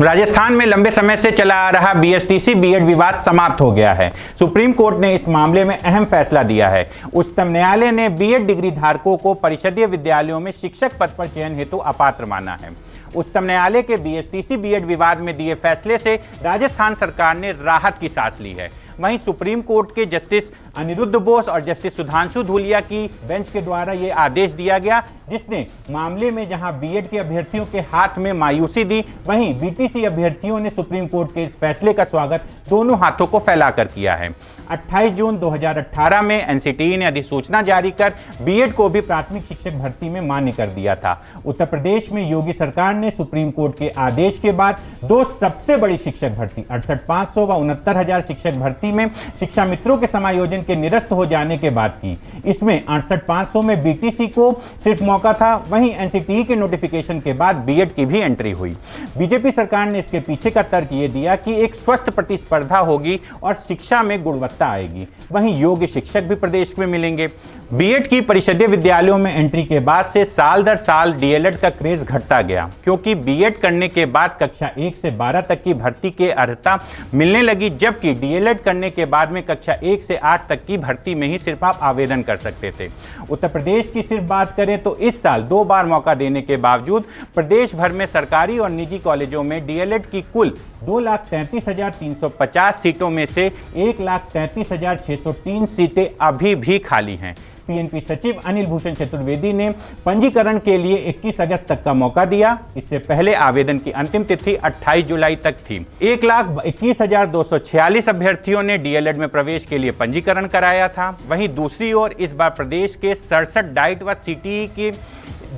राजस्थान में लंबे समय से चला आ रहा बीएसटीसी बीएड विवाद समाप्त हो गया है। सुप्रीम कोर्ट ने इस मामले में अहम फैसला दिया है। उच्चतम न्यायालय ने बीएड डिग्री धारकों को परिषदीय विद्यालयों में शिक्षक पद पर चयन हेतु अपात्र माना है। उच्चतम न्यायालय के बीएसटीसी बीएड विवाद में दिए फैसले से राजस्थान सरकार ने राहत की सांस ली है। वहीं सुप्रीम कोर्ट के जस्टिस अनिरुद्ध बोस और जस्टिस सुधांशु धूलिया की बेंच के द्वारा यह आदेश दिया गया, जिसने मामले में जहां बीएड के अभ्यर्थियों के हाथ में मायूसी दी, वहीं बीटीसी अभ्यर्थियों ने सुप्रीम कोर्ट के इस फैसले का स्वागत दोनों हाथों को फैलाकर किया है। 28 जून 2018 में एनसीटीई ने अधिसूचना जारी कर बीएड को भी प्राथमिक शिक्षक भर्ती में मान्य कर दिया था। उत्तर प्रदेश में योगी सरकार ने सुप्रीम कोर्ट के आदेश के बाद दो सबसे बड़ी शिक्षक भर्ती 68,500 व 69,000 शिक्षक भर्ती में शिक्षा मित्रों के समायोजन के निरस्त हो जाने के बाद की। इसमें 68,500 में बीटीसी को सिर्फ मौका था, वहीं एनसीटीई के नोटिफिकेशन के बाद बीएड की भी एंट्री हुई। बीजेपी सरकार ने इसके पीछे का तर्क यह दिया कि एक स्वस्थ प्रतिस्पर्धा होगी और शिक्षा में गुणवत्ता आएगी, वहीं योग्य शिक्षक भी प्रदेश में मिलेंगे। बीएड की परिषदीय विद्यालयों में एंट्री के बाद से साल दर साल डीएलएड का क्रेज घटता गया, क्योंकि बीएड करने के बाद कक्षा 1 से 12 तक की भर्ती की अर्हता मिलने लगी, जबकि डीएलएड करने के बाद में कक्षा 1 से 8 तक की भर्ती में ही सिर्फ आप आवेदन कर सकते थे। उत्तर प्रदेश की सिर्फ बात करें तो इस साल 2 बार मौका देने के बावजूद प्रदेश भर में सरकारी और निजी कॉलेजों में डीएलएड की कुल 2,33,350 सीटों में से 1,33,603 सीटें अभी भी खाली हैं। पीएनपी सचिव अनिल भूषण चतुर्वेदी ने पंजीकरण के लिए 21 अगस्त तक का मौका दिया। इससे पहले आवेदन की अंतिम तिथि 28 जुलाई तक थी। 1,21,246 अभ्यर्थियों ने डीएलएड में प्रवेश के लिए पंजीकरण कराया था। वहीं दूसरी ओर इस बार प्रदेश के 67 डाइट व सीटीई की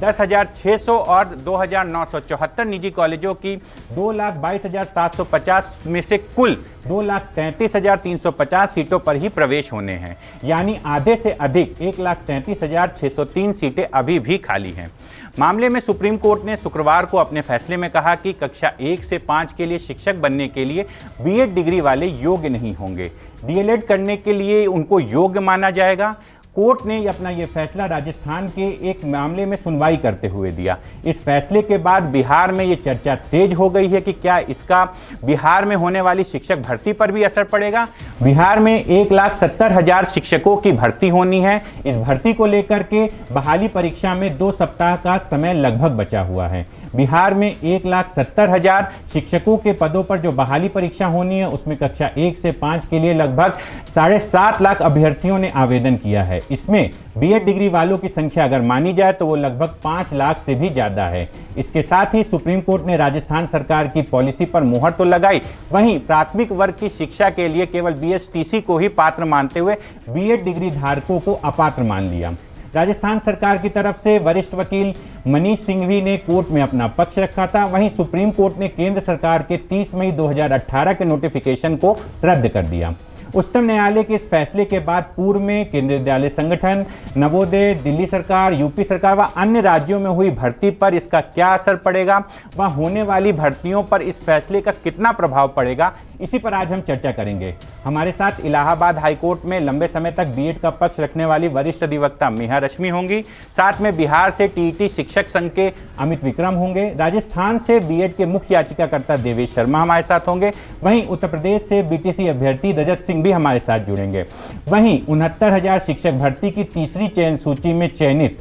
10,600 और 2,974 निजी कॉलेजों की 2,22,750 में से कुल 2,33,350 सीटों पर ही प्रवेश होने हैं, यानी आधे से अधिक 1,33,603 सीटें अभी भी खाली हैं। मामले में सुप्रीम कोर्ट ने शुक्रवार को अपने फैसले में कहा कि कक्षा 1 से 5 के लिए शिक्षक बनने के लिए बीएड डिग्री वाले योग्य नहीं होंगे, डीएलएड करने के लिए उनको योग्य माना जाएगा। कोर्ट ने अपना यह फैसला राजस्थान के एक मामले में सुनवाई करते हुए दिया। इस फैसले के बाद बिहार में यह चर्चा तेज हो गई है कि क्या इसका बिहार में होने वाली शिक्षक भर्ती पर भी असर पड़ेगा। बिहार में 1,70,000 शिक्षकों की भर्ती होनी है। इस भर्ती को लेकर के बहाली परीक्षा में 2 सप्ताह का समय लगभग बचा हुआ है। बिहार में 1,70,000 शिक्षकों के पदों पर जो बहाली परीक्षा होनी है, उसमें कक्षा 1 से 5 के लिए लगभग 7.5 लाख अभ्यर्थियों ने आवेदन किया है। इसमें बीएड डिग्री वालों की संख्या अगर मानी जाए तो वो लगभग 5 लाख से भी ज्यादा है। इसके साथ ही सुप्रीम कोर्ट ने राजस्थान सरकार की पॉलिसी पर मुहर तो लगाई, वहीं प्राथमिक वर्ग की शिक्षा के लिए केवल बीएसटीसी को ही पात्र मानते हुए बीएड डिग्री धारकों को अपात्र मान लिया। राजस्थान सरकार की तरफ से वरिष्ठ वकील मनीष सिंघवी ने कोर्ट में अपना पक्ष रखा था। वहीं सुप्रीम कोर्ट ने केंद्र सरकार के 30 मई 2018 के नोटिफिकेशन को रद्द कर दिया। उच्चतम न्यायालय के इस फैसले के बाद पूर्व में केंद्रीय विद्यालय संगठन, नवोदय, दिल्ली सरकार, यूपी सरकार व अन्य राज्यों में हुई भर्ती पर इसका क्या असर पड़ेगा, व होने वाली भर्तियों पर इस फैसले का कितना प्रभाव पड़ेगा, इसी पर आज हम चर्चा करेंगे। हमारे साथ इलाहाबाद हाईकोर्ट में लंबे समय तक बीएड का पक्ष रखने वाली वरिष्ठ अधिवक्ता मेहा रश्मि होंगी। साथ में बिहार से टीईटी शिक्षक संघ के अमित विक्रम होंगे। राजस्थान से बीएड के मुख्य याचिकाकर्ता देवेश शर्मा हमारे साथ होंगे। वहीं उत्तर प्रदेश से बीटीसी अभ्यर्थी रजत सिंह भी हमारे साथ जुड़ेंगे। वहीं 69,000 शिक्षक भर्ती की तीसरी चयन सूची में चयनित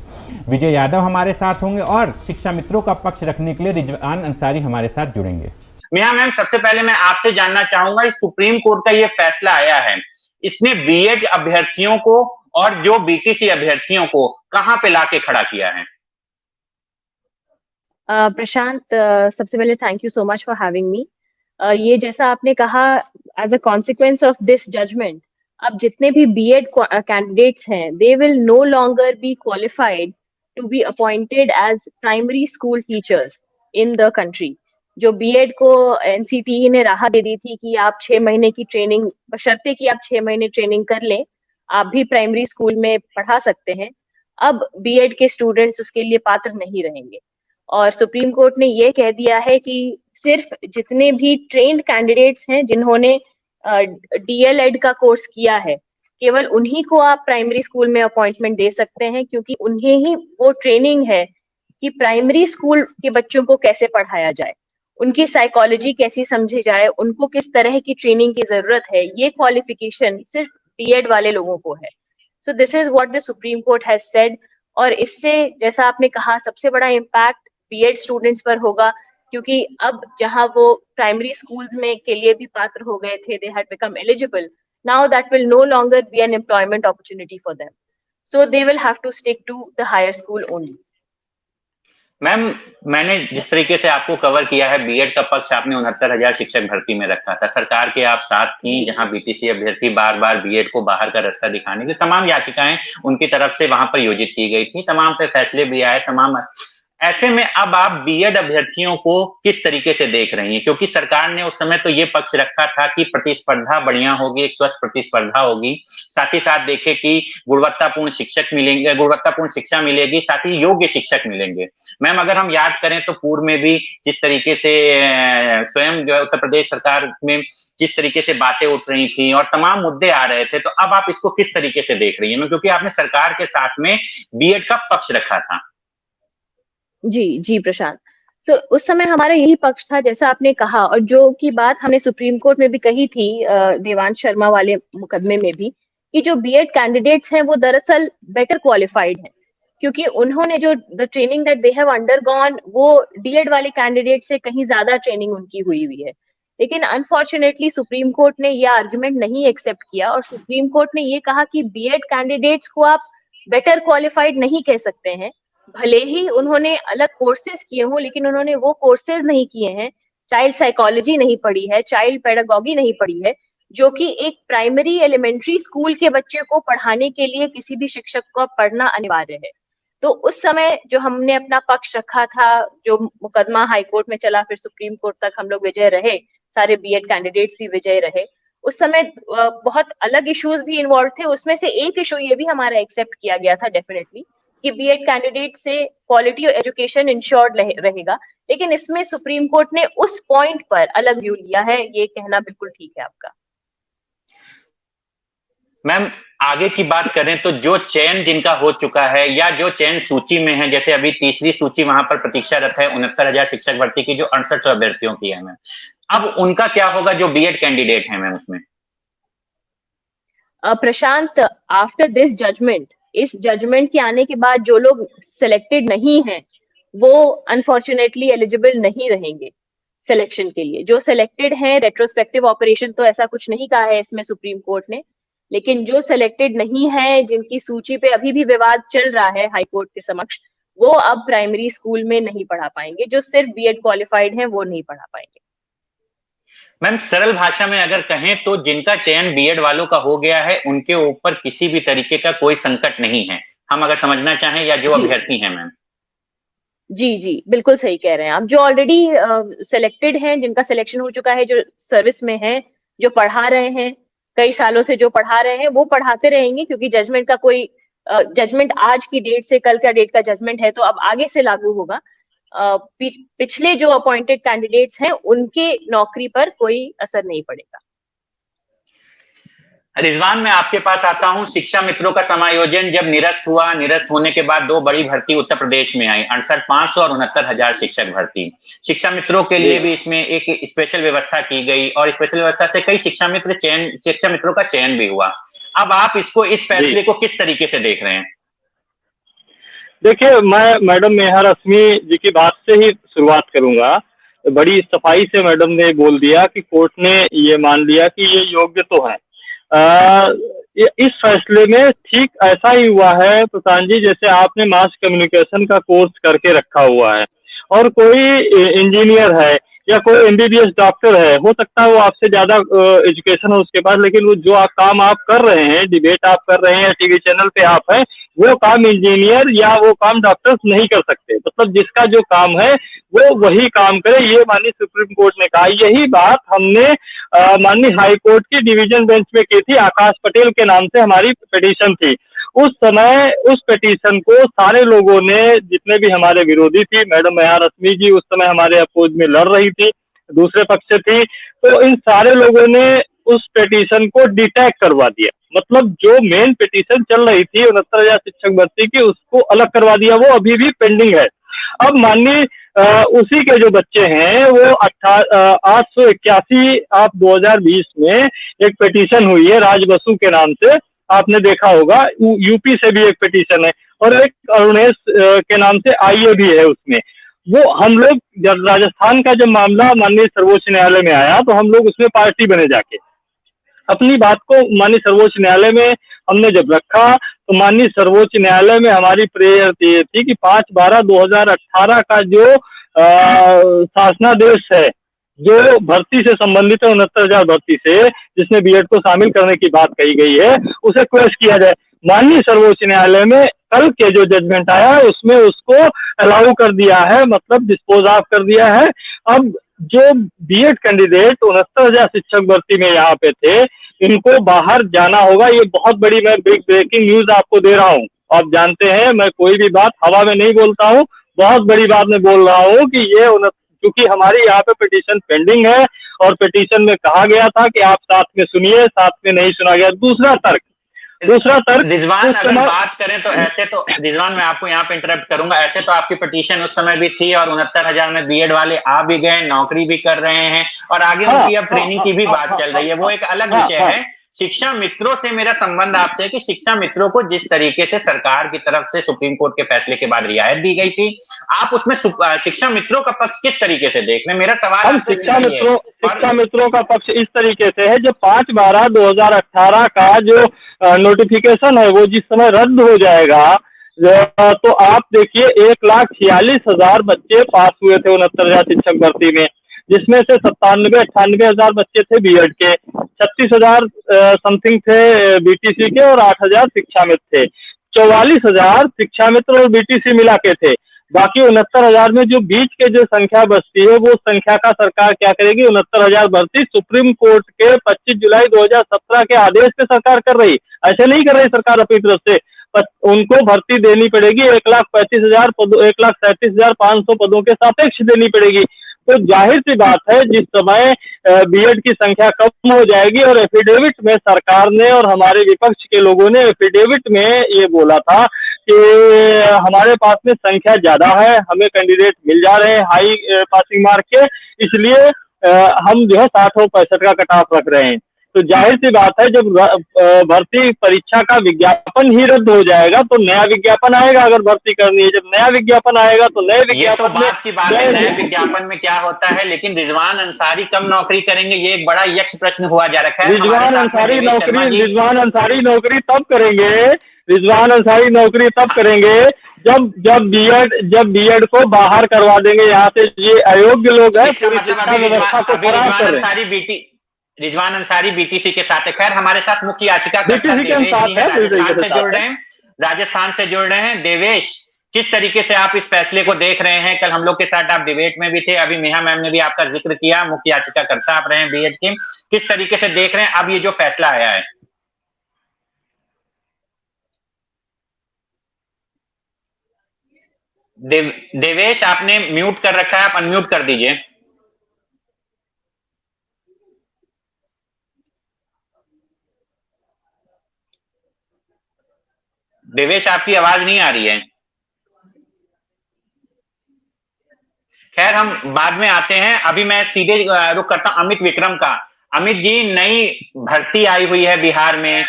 विजय यादव हमारे साथ होंगे और शिक्षा मित्रों का पक्ष रखने के लिए रिजवान अंसारी हमारे साथ जुड़ेंगे। मेहा मैम, सबसे पहले मैं आपसे जानना चाहूंगा, इस सुप्रीम कोर्ट का ये फैसला आया है, इसने बीएड अभ्यर्थियों को और जो बीटीसी अभ्यर्थियों को कहां पे लाके खड़ा किया है? प्रशांत, सबसे पहले thank you so much for having me. ये जैसा आपने कहा, as a consequence of this judgement, अब जितने भी बीएड कैंडिडेट्स हैं, they will no longer be qualified to be appointed as primary school teachers in the country. जो B Ed को एनसीटीई ने राहत दे दी थी कि आप 6 महीने की ट्रेनिंग, बशर्ते कि आप 6 महीने ट्रेनिंग कर लें, आप भी प्राइमरी स्कूल में पढ़ा सकते हैं। अब बीएड के स्टूडेंट्स उसके लिए पात्र नहीं रहेंगे और सुप्रीम कोर्ट ने ये कह दिया है कि सिर्फ जितने भी ट्रेन्ड कैंडिडेट्स हैं जिन्होंने डीएलएड का कोर्स किया है, केवल उन्हीं को आप प्राइमरी स्कूल में अपॉइंटमेंट दे सकते हैं, क्योंकि उन्हें ही वो ट्रेनिंग है कि प्राइमरी स्कूल के बच्चों को कैसे पढ़ाया जाए। उनकी साइकोलॉजी कैसी समझी जाए, उनको किस तरह की ट्रेनिंग की जरूरत है, ये क्वालिफिकेशन सिर्फ बीएड वाले लोगों को है। So this is what the Supreme court has said. और इससे, जैसा आपने कहा, सबसे बड़ा इम्पैक्ट बीएड स्टूडेंट्स पर होगा, क्योंकि अब जहां वो प्राइमरी स्कूल्स में के लिए भी पात्र हो गए थे, they had become eligible, now that will no longer be an employment opportunity for them, so they will have to stick to the higher school only. Ma'am, मैंने जिस तरीके से आपको कवर किया है, बीएड का पक्ष आपने 69,000 शिक्षक भर्ती में रखा था, सरकार के आप साथ थी, जहां बीटीसी अभ्यर्थी बार बार बीएड को बाहर का रास्ता दिखाने के तमाम याचिकाएं उनकी तरफ से वहां पर योजित की गई थी, तमाम पे फैसले भी आए, तमाम। ऐसे में अब आप बीएड अभ्यर्थियों को किस तरीके से देख रही हैं? क्योंकि सरकार ने उस समय तो ये पक्ष रखा था कि प्रतिस्पर्धा बढ़िया होगी, एक स्वस्थ प्रतिस्पर्धा होगी, साथ ही साथ देखे कि गुणवत्तापूर्ण शिक्षक मिलेंगे, गुणवत्तापूर्ण शिक्षा मिलेगी, साथ ही योग्य शिक्षक मिलेंगे। मैम, अगर हम याद करें तो पूर्व में भी जिस तरीके से स्वयं जो उत्तर प्रदेश सरकार में जिस तरीके से बातें उठ रही थी और तमाम मुद्दे आ रहे थे, तो अब आप इसको किस तरीके से देख रही हैं? क्योंकि आपने सरकार के साथ में बीएड का पक्ष रखा था। जी प्रशांत। उस समय हमारा यही पक्ष था, जैसा आपने कहा, और जो की बात हमने सुप्रीम कोर्ट में भी कही थी, देवांश शर्मा वाले मुकदमे में भी, कि जो बीएड कैंडिडेट्स हैं वो दरअसल बेटर क्वालिफाइड हैं, क्योंकि उन्होंने जो the training that they have undergone, वो डीएड वाले कैंडिडेट से कहीं ज्यादा ट्रेनिंग उनकी हुई है। लेकिन अनफॉर्चुनेटली सुप्रीम कोर्ट ने यह आर्गुमेंट नहीं एक्सेप्ट किया, और सुप्रीम कोर्ट ने ये कहा कि बीएड कैंडिडेट्स को आप बेटर क्वालिफाइड नहीं कह सकते हैं, भले ही उन्होंने अलग कोर्सेज किए हों, लेकिन उन्होंने वो कोर्सेज नहीं किए हैं, चाइल्ड साइकोलॉजी नहीं पढ़ी है, चाइल्ड पेडागॉगी नहीं पढ़ी है, जो कि एक प्राइमरी एलिमेंट्री स्कूल के बच्चे को पढ़ाने के लिए किसी भी शिक्षक को पढ़ना अनिवार्य है। तो उस समय जो हमने अपना पक्ष रखा था, जो मुकदमा हाईकोर्ट में चला, फिर सुप्रीम कोर्ट तक हम लोग विजय रहे, सारे बीएड कैंडिडेट्स भी विजय रहे, उस समय बहुत अलग इश्यूज भी इन्वॉल्व थे। उसमें से एक इशू ये भी हमारा एक्सेप्ट किया गया था डेफिनेटली, कि बीएड कैंडिडेट से क्वालिटी एजुकेशन इंश्योर्ड रहेगा। लेकिन इसमें सुप्रीम कोर्ट ने उस पॉइंट पर अलग व्यू लिया है, ये कहना बिल्कुल ठीक है आपका। मैम, आगे की बात करें तो जो चयन जिनका हो चुका है या जो चयन सूची में है, जैसे अभी तीसरी सूची वहां पर प्रतीक्षारत है 69,000 शिक्षक भर्ती की, जो 68 अभ्यर्थियों की है मैम, अब उनका क्या होगा जो बीएड कैंडिडेट है मैम उसमें? प्रशांत, आफ्टर दिस जजमेंट, इस जजमेंट के आने के बाद जो लोग सिलेक्टेड नहीं हैं, वो अनफॉर्चुनेटली एलिजिबल नहीं रहेंगे सिलेक्शन के लिए। जो सिलेक्टेड हैं, रेट्रोस्पेक्टिव ऑपरेशन तो ऐसा कुछ नहीं कहा है इसमें सुप्रीम कोर्ट ने, लेकिन जो सिलेक्टेड नहीं है, जिनकी सूची पे अभी भी विवाद चल रहा है हाई कोर्ट के समक्ष, वो अब प्राइमरी स्कूल में नहीं पढ़ा पाएंगे। जो सिर्फ बीएड क्वालिफाइड हैं, वो नहीं पढ़ा पाएंगे। मैम, सरल भाषा में अगर कहें तो जिनका चयन बीएड वालों का हो गया है, उनके ऊपर किसी भी तरीके का कोई संकट नहीं है, हम अगर समझना चाहें, या जो अभ्यर्थी हैं मैम? जी बिल्कुल सही कह रहे हैं आप। जो ऑलरेडी सिलेक्टेड हैं, जिनका सिलेक्शन हो चुका है, जो सर्विस में हैं, जो पढ़ा रहे हैं, कई सालों से जो पढ़ा रहे हैं, वो पढ़ाते रहेंगे, क्योंकि जजमेंट का कोई जजमेंट आज की डेट से, कल का डेट का जजमेंट है, तो अब आगे से लागू होगा। पिछले जो अपॉइंटेड कैंडिडेट्स हैं, उनके नौकरी पर कोई असर नहीं पड़ेगा। रिजवान, मैं आपके पास आता हूं। शिक्षा मित्रों का समायोजन जब निरस्त हुआ, निरस्त होने के बाद दो बड़ी भर्ती उत्तर प्रदेश में आई, 68,500 और 69,000 शिक्षक भर्ती। शिक्षा मित्रों के लिए भी इसमें एक स्पेशल व्यवस्था की गई, और स्पेशल व्यवस्था से कई शिक्षा मित्रों का चयन भी हुआ। अब आप इसको, इस फैसले को किस तरीके से देख रहे हैं? देखिए, मैं मैडम नेहा रश्मि जी की बात से ही शुरुआत करूंगा। बड़ी सफाई से मैडम ने बोल दिया कि कोर्ट ने ये मान लिया कि ये योग्य तो है। इस फैसले में ठीक ऐसा ही हुआ है प्रशांत जी, जैसे आपने मास कम्युनिकेशन का कोर्स करके रखा हुआ है, और कोई इंजीनियर है या कोई एमबीबीएस डॉक्टर है, हो सकता है वो आपसे ज्यादा एजुकेशन हो उसके पास, लेकिन वो जो काम आप कर रहे हैं, डिबेट आप कर रहे हैं या टीवी चैनल पे आप हैं, वो काम इंजीनियर या वो काम डॉक्टर्स नहीं कर सकते। मतलब जिसका जो काम है वो वही काम करे, ये माननीय सुप्रीम कोर्ट ने कहा। यही बात हमने माननीय हाई कोर्ट की डिवीजन बेंच में की थी। आकाश पटेल के नाम से हमारी पिटीशन थी। उस समय उस पिटीशन को सारे लोगों ने, जितने भी हमारे विरोधी थी, मैडम नेहा रश्मि जी उस समय हमारे अपोज में लड़ रही थी, दूसरे पक्ष से थी, तो इन सारे लोगों ने उस पिटीशन को डिटैच करवा दिया। मतलब जो मेन पिटीशन चल रही थी 69,000 शिक्षक भर्ती की, उसको अलग करवा दिया, वो अभी भी पेंडिंग है। अब माननीय उसी के जो बच्चे हैं वो 881 आप 2020 में एक पिटीशन हुई है राज बसु के नाम से, आपने देखा होगा। यूपी से भी एक पिटीशन है और एक अरुणेश के नाम से आईए भी है उसमें। वो हम लोग जब राजस्थान का जब मामला माननीय सर्वोच्च न्यायालय में आया तो हम लोग उसमें पार्टी बने जाके अपनी बात को माननीय सर्वोच्च न्यायालय में हमने जब रखा तो माननीय सर्वोच्च न्यायालय में हमारी प्रेयर ये थी कि 5/12/2018 का जो शासनादेश है जो भर्ती से संबंधित है 69,000 भर्ती से जिसमें बीएड को शामिल करने की बात कही गई है उसे क्वेश किया जाए। माननीय सर्वोच्च न्यायालय में कल के जो जजमेंट आया है उसमें उसको अलाउ कर दिया है, मतलब डिस्पोज ऑफ कर दिया है। अब जो बीएड कैंडिडेट 69,000 शिक्षक भर्ती में यहाँ पे थे इनको बाहर जाना होगा। ये बहुत बड़ी मैं बिग ब्रेकिंग न्यूज आपको दे रहा हूँ। आप जानते हैं मैं कोई भी बात हवा में नहीं बोलता हूँ, बहुत बड़ी बात मैं बोल रहा हूँ कि ये क्योंकि हमारी यहाँ पे पिटीशन पेंडिंग है और पिटीशन में कहा गया था कि आप साथ में सुनिए, साथ में नहीं सुना गया। दूसरा तर्क रिजवान अगर बात करें तो ऐसे तो रिजवान मैं आपको यहाँ पे इंटरप्ट करूंगा। ऐसे तो आपकी पिटीशन उस समय भी थी और 69,000 में बीएड वाले आ भी गए, नौकरी भी कर रहे हैं और आगे उनकी अब ट्रेनिंग की भी बात चल रही है, वो एक अलग विषय है। शिक्षा मित्रों से मेरा संबंध आपसे है कि शिक्षा मित्रों को जिस तरीके से सरकार की तरफ से सुप्रीम कोर्ट के फैसले के बाद रियायत दी गई थी, आप उसमें शिक्षा मित्रों का पक्ष किस तरीके से देख रहे हैं? मेरा सवाल शिक्षा मित्रों का पक्ष इस तरीके से है जो 5/12/2018 का जो नोटिफिकेशन है वो जिस समय रद्द हो जाएगा तो आप देखिए 1,46,000 बच्चे पास हुए थे 69,000 शिक्षक भर्ती में, जिसमें से 97-98 बच्चे थे बीएड के, 36,000 समथिंग थे बीटीसी के और 8,000 शिक्षा मित्र थे। 44,000 शिक्षा मित्र और बीटीसी मिला के थे। बाकी 69,000 में जो बीच के जो संख्या बचती है वो संख्या का सरकार क्या करेगी? 69,000 भर्ती सुप्रीम कोर्ट के 25 जुलाई 2017 के आदेश पे सरकार कर रही, ऐसे नहीं कर रही सरकार अपनी तरफ से। उनको भर्ती देनी पड़ेगी 1,35,000 पदों 1,37,500 पदों के सापेक्ष देनी पड़ेगी। तो जाहिर सी बात है जिस समय बीएड की संख्या कम हो जाएगी और एफिडेविट में सरकार ने और हमारे विपक्ष के लोगों ने एफिडेविट में ये बोला था कि हमारे पास में संख्या ज्यादा है, हमें कैंडिडेट मिल जा रहे हैं हाई पासिंग मार्क के, इसलिए हम जो है 60 और 65 का कट ऑफ रख रहे हैं। तो जाहिर सी बात है जब भर्ती परीक्षा का विज्ञापन ही रद्द हो जाएगा तो नया विज्ञापन आएगा अगर भर्ती करनी है। जब नया विज्ञापन आएगा तो नए विज्ञापन नए विज्ञापन में क्या होता है, लेकिन रिजवान अंसारी कम नौकरी करेंगे ये एक बड़ा यक्ष प्रश्न हुआ जा रखा है। रिजवान अंसारी नौकरी तब करेंगे जब बीएड को बाहर करवा देंगे यहाँ से। ये अयोग्य लोग हैं, पूरी शिक्षा व्यवस्था को खराब कर रहे हैं। रिजवान अंसारी बीटीसी के साथ है। खैर हमारे साथ मुख्य याचिका राजस्थान से जुड़ रहे हैं। देवेश, किस तरीके से आप इस फैसले को देख रहे हैं? कल हम लोग के साथ आप डिबेट में भी थे, अभी नेहा मैम ने भी आपका जिक्र किया, मुख्य याचिका करता आप रहे हैं बीएड के, किस तरीके से देख रहे हैं अब ये जो फैसला आया है? देवेश आपने म्यूट कर रखा है, आप अनम्यूट कर दीजिए। देवेश आपकी आवाज नहीं आ रही है। खैर हम बाद में आते हैं, अभी मैं सीधे रुक करता हूं अमित विक्रम का। अमित जी, नई भर्ती आई हुई है बिहार में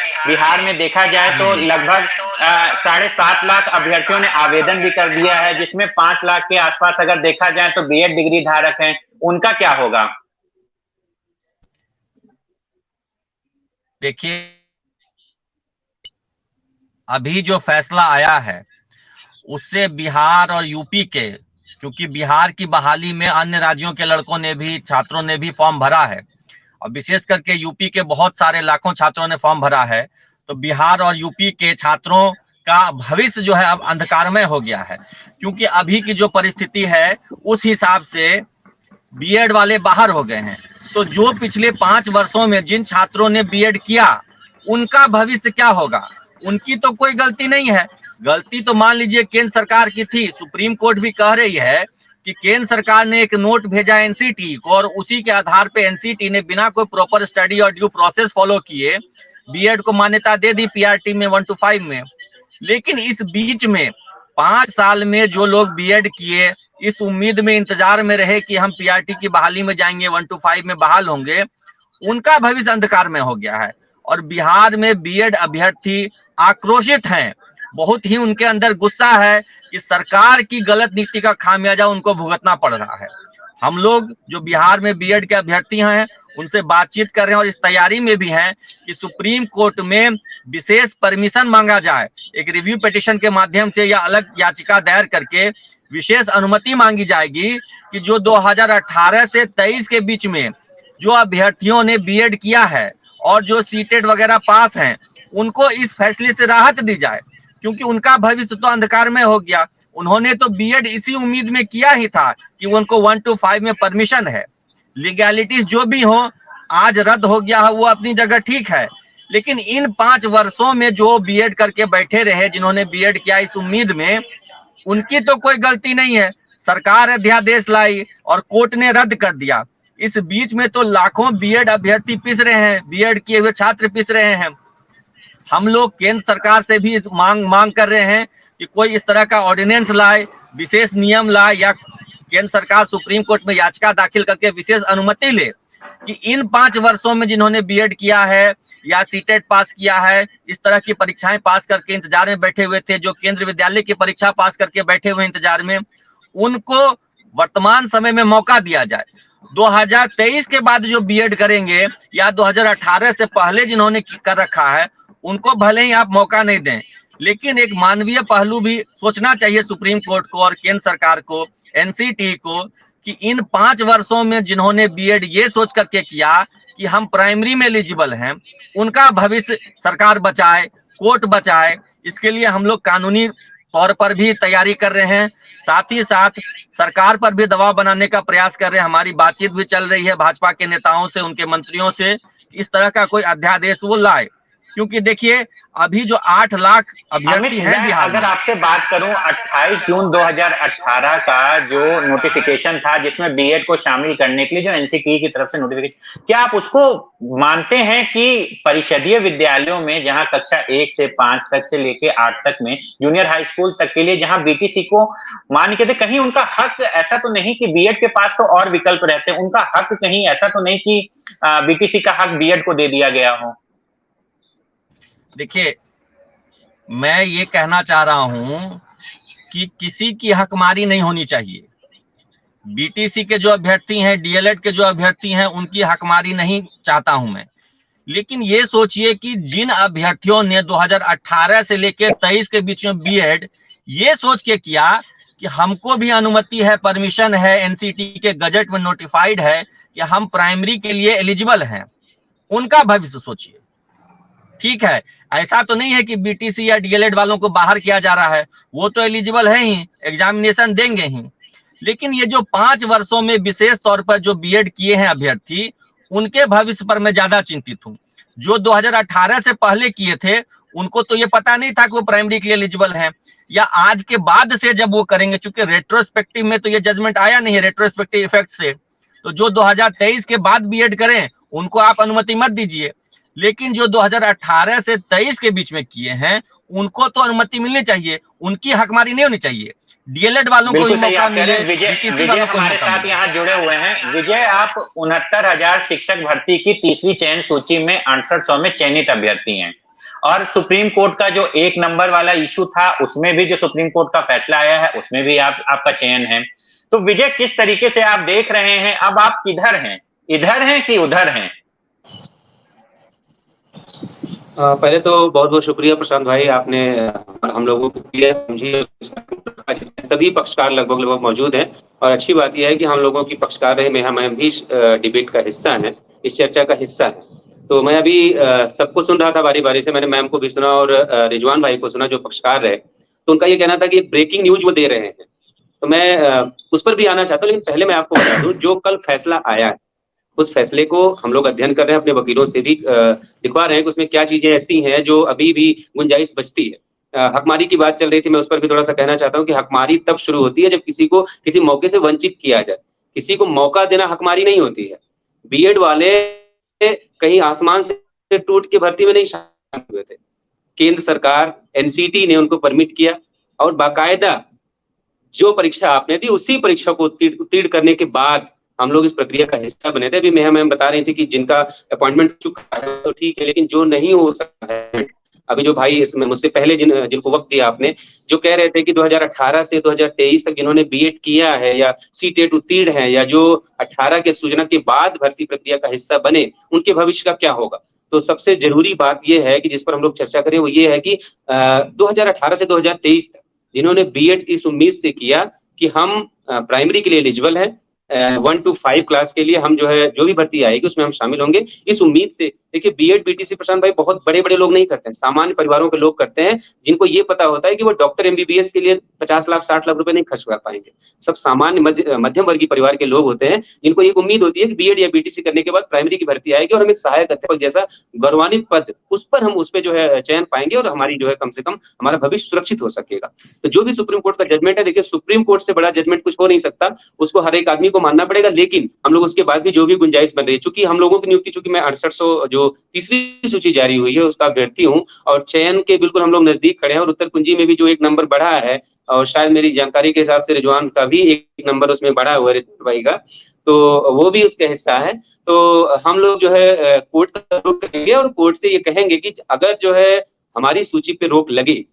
देखा जाए तो लगभग 7.5 लाख अभ्यर्थियों ने आवेदन भी कर दिया है, जिसमें 5 लाख के आसपास अगर देखा जाए तो बीएड डिग्री धारक हैं, उनका क्या होगा? देखिए अभी जो फैसला आया है उससे बिहार और यूपी के, क्योंकि बिहार की बहाली में अन्य राज्यों के लड़कों ने भी, छात्रों ने भी फॉर्म भरा है और विशेष करके यूपी के बहुत सारे लाखों छात्रों ने फॉर्म भरा है, तो बिहार और यूपी के छात्रों का भविष्य जो है अब अंधकारमय हो गया है। क्योंकि अभी की जो परिस्थिति है उस हिसाब से बीएड वाले बाहर हो गए हैं। तो जो पिछले 5 वर्षों में जिन छात्रों ने बीएड किया उनका भविष्य क्या होगा? उनकी तो कोई गलती नहीं है। गलती तो मान लीजिए केंद्र सरकार की थी। सुप्रीम कोर्ट भी कह रही है कि केंद्र सरकार ने एक नोट भेजा एनसीटी को और उसी के आधार पे एनसीटी ने बिना कोई प्रॉपर स्टडी और ड्यू प्रोसेस फॉलो किए बीएड को मान्यता दे दी पीआरटी में 1 to 5 में। लेकिन इस बीच में 5 साल में जो लोग बीएड किए इस उम्मीद में इंतजार में रहे कि हम पीआरटी की बहाली में जाएंगे, 1 to 5 में बहाल होंगे, उनका भविष्य अंधकार में हो गया है। और बिहार में बीएड अभ्यर्थी आक्रोशित हैं, बहुत ही उनके अंदर गुस्सा है कि सरकार की गलत नीति का खामियाजा उनको भुगतना पड़ रहा है। हम लोग जो बिहार में बीएड के अभ्यर्थी हैं उनसे बातचीत कर रहे हैं और इस तैयारी में भी हैं कि सुप्रीम कोर्ट में विशेष परमिशन मांगा जाए, एक रिव्यू पिटीशन के माध्यम से या अलग याचिका दायर करके विशेष अनुमति मांगी जाएगी कि जो 2018 से 23 के बीच में जो अभ्यर्थियों ने बीएड किया है और जो सीटेट वगैरह पास हैं उनको इस फैसले से राहत दी जाए, क्योंकि उनका भविष्य तो अंधकार में हो गया। उन्होंने तो बीएड इसी उम्मीद में किया ही था कि उनको 1 to 5 में परमिशन है। लीगैलिटीज जो भी हो आज रद्द हो गया है, वो अपनी जगह ठीक है, लेकिन इन 5 वर्षों में जो बीएड करके बैठे रहे, जिन्होंने बीएड किया इस उम्मीद में, उनकी तो कोई गलती नहीं है। सरकार अध्यादेश लाई और कोर्ट ने रद्द कर दिया। इस बीच में तो लाखों बीएड अभ्यर्थी पिस रहे हैं, बीएड किए हुए छात्र पिस रहे हैं। हम लोग केंद्र सरकार से भी मांग कर रहे हैं कि कोई इस तरह का ऑर्डिनेंस लाए, विशेष नियम लाए, या केंद्र सरकार सुप्रीम कोर्ट में याचिका दाखिल करके विशेष अनुमति ले कि इन 5 वर्षों में जिन्होंने बीएड किया है या सीटेट पास किया है, इस तरह की परीक्षाएं पास करके इंतजार में बैठे हुए थे, जो केंद्र विद्यालय की परीक्षा पास करके बैठे हुए इंतजार में, उनको वर्तमान समय में मौका दिया जाए। 2023 के बाद जो बीएड करेंगे या 2018 से पहले जिन्होंने कर रखा है उनको भले ही आप मौका नहीं दें, लेकिन एक मानवीय पहलू भी सोचना चाहिए सुप्रीम कोर्ट को और केंद्र सरकार को, एनसीटी को, कि इन 5 वर्षों में जिन्होंने बीएड ये सोच करके किया कि हम प्राइमरी में एलिजिबल हैं, उनका भविष्य सरकार बचाए, कोर्ट बचाए। इसके लिए हम लोग कानूनी तौर पर भी तैयारी कर रहे हैं, साथ ही साथ सरकार पर भी दबाव बनाने का प्रयास कर रहे हैं। हमारी बातचीत भी चल रही है भाजपा के नेताओं से, उनके मंत्रियों से, इस तरह का कोई अध्यादेश वो लाए, क्योंकि देखिए अभी जो 8 लाख अभ्यर्थी हैं बिहार में। अगर आपसे बात करूं 28 जून 2018 का जो नोटिफिकेशन था जिसमें बीएड को शामिल करने के लिए जो एनसीटी की तरफ से नोटिफिकेशन, क्या आप उसको मानते हैं कि परिषदीय विद्यालयों में जहां कक्षा 1 से 5 तक से लेके 8 तक में जूनियर हाई स्कूल तक के लिए जहां बीटीसी को मान के थे, कहीं उनका हक ऐसा तो नहीं कि बीएड के पास तो और विकल्प रहते हैं, उनका हक कहीं ऐसा तो नहीं कि बीटीसी का हक बीएड को दे दिया गया हो? देखिए, मैं ये कहना चाह रहा हूं कि किसी की हकमारी नहीं होनी चाहिए। बीटीसी के जो अभ्यर्थी हैं, डीएलएड के जो अभ्यर्थी हैं, उनकी हकमारी नहीं चाहता हूं मैं, लेकिन ये सोचिए कि जिन अभ्यर्थियों ने 2018 से लेकर 23 के बीच में बीएड ये सोच के किया कि हमको भी अनुमति है, परमिशन है, एनसीटी के गजट में नोटिफाइड है कि हम प्राइमरी के लिए एलिजिबल हैं, उनका भविष्य सोचिए। ठीक है, ऐसा तो नहीं है कि बीटीसी या डीएलएड वालों को बाहर किया जा रहा है, वो तो एलिजिबल है ही, एग्जामिनेशन देंगे ही, लेकिन ये जो 5 वर्षों में विशेष तौर पर जो बीएड किए हैं अभ्यर्थी, उनके भविष्य पर मैं ज्यादा चिंतित हूं। जो 2018 से पहले किए थे उनको तो ये पता नहीं था कि वो प्राइमरी के लिए एलिजिबल हैं, या आज के बाद से जब वो करेंगे, चूंकि रेट्रोस्पेक्टिव में तो ये जजमेंट आया नहीं है, रेट्रोस्पेक्टिव इफेक्ट से, तो जो 2023 के बाद बीएड करें उनको आप अनुमति मत दीजिए, लेकिन जो 2018 से 23 के बीच में किए हैं उनको तो अनुमति मिलनी चाहिए, उनकी हकमारी नहीं होनी चाहिए। डीएलएड वालों को ही मौका मिले। विजय हमारे साथ यहाँ जुड़े हुए हैं। विजय, आप 69,000 शिक्षक भर्ती की तीसरी चयन सूची में 6800 में चयनित अभ्यर्थी हैं, और सुप्रीम कोर्ट का जो 1 नंबर वाला इशू था उसमें भी जो सुप्रीम कोर्ट का फैसला आया है उसमें भी आपका चयन है। तो विजय, किस तरीके से आप देख रहे हैं, अब आप किधर हैं, इधर हैं कि उधर हैं? पहले तो बहुत बहुत शुक्रिया प्रशांत भाई, आपने हम लोगों को क्लियर समझी। सभी पक्षकार लगभग मौजूद हैं और अच्छी बात यह है कि हम लोगों की पक्षकार रहे में हम भी डिबेट का हिस्सा हैं, इस चर्चा का हिस्सा है। तो मैं अभी सबको सुन रहा था बारी बारी से, मैंने मैम को भी सुना और रिजवान भाई को सुना जो पक्षकार रहे, तो उनका ये कहना था कि एक ब्रेकिंग न्यूज वो दे रहे हैं, तो मैं उस पर भी आना चाहता हूँ। लेकिन पहले मैं आपको बता दूं, जो कल फैसला आया है उस फैसले को हम लोग अध्ययन कर रहे हैं, अपने वकीलों से भी दिखवा रहे हैं कि उसमें क्या चीजें ऐसी हैं जो अभी भी गुंजाइश बचती है। हकमारी की बात चल रही थी, मैं उस पर भी थोड़ा सा कहना चाहता हूँ कि हकमारी तब शुरू होती है जब किसी को किसी मौके से वंचित किया जाए। किसी को मौका देना हकमारी नहीं होती है। बीएड वाले कहीं आसमान से टूट के भर्ती में नहीं शामिल हुए थे, केंद्र सरकार एनसीटी ने उनको परमिट किया और बाकायदा जो परीक्षा आपने दी उसी परीक्षा को उत्तीर्ण करने के बाद हम लोग इस प्रक्रिया का हिस्सा बने थे। अभी मेहा मैम बता रही थी कि जिनका अपॉइंटमेंट चुका है तो ठीक है, लेकिन जो नहीं हो सकता है, अभी जो भाई इसमें मुझसे पहले जिनको वक्त दिया आपने, जो कह रहे थे कि 2018 से 2023 तक जिन्होंने बीएड किया है या सीटेट उत्तीर्ण है या जो 18 के सूचना के बाद भर्ती प्रक्रिया का हिस्सा बने, उनके भविष्य का क्या होगा। तो सबसे जरूरी बात यह है कि जिस पर हम लोग चर्चा करें वो ये है कि 2018 से 2023 तक जिन्होंने बीएड इस उम्मीद से किया कि हम प्राइमरी के लिए एलिजिबल है, 1 to 5 क्लास के लिए हम जो है जो भी भर्ती आएगी उसमें हम शामिल होंगे, इस उम्मीद से। देखिए बीएड बीटीसी प्रशांत भाई बहुत बड़े बड़े लोग नहीं करते हैं, सामान्य परिवारों के लोग करते हैं, जिनको ये पता होता है कि वो डॉक्टर एमबीबीएस के लिए 50 लाख 60 लाख रुपए नहीं खर्च कर पाएंगे। सब सामान्य मध्यम वर्गीय परिवार के लोग होते हैं जिनको एक उम्मीद होती है कि बीएड या बीटीसी करने के बाद प्राइमरी की भर्ती आएगी और हम एक सहायक अध्यापक जैसा गौरवान्वित पद उस पर हम उस पर जो है चयन पाएंगे और हमारी जो है कम से कम हमारा भविष्य सुरक्षित हो सकेगा। तो जो भी सुप्रीम कोर्ट का जजमेंट है, देखिए सुप्रीम कोर्ट से बड़ा जजमेंट कुछ हो नहीं सकता, उसको हर एक आदमी को मानना पड़ेगा। लेकिन हम लोग उसके बाद भी जो भी गुंजाइश बन रही है, चूंकि हम लोगों की नियुक्ति, चूंकि मैं 6800 जो तीसरी सूची जारी हुई है उसका अभ्यर्थी हूँ और चयन के बिल्कुल हम लोग नजदीक खड़े हैं, और उत्तर कुंजी में भी जो एक नंबर बढ़ा है और शायद मेरी जानकारी के हिसाब से रिजवान का भी एक नंबर उसमें बढ़ा हुआ है भाई का, तो वो भी उसका हिस्सा है। तो हम लोग जो है कोर्ट का रुख करेंगे और कोर्ट से ये कहेंगे कि अगर जो है हमारी सूची पे रोक लगे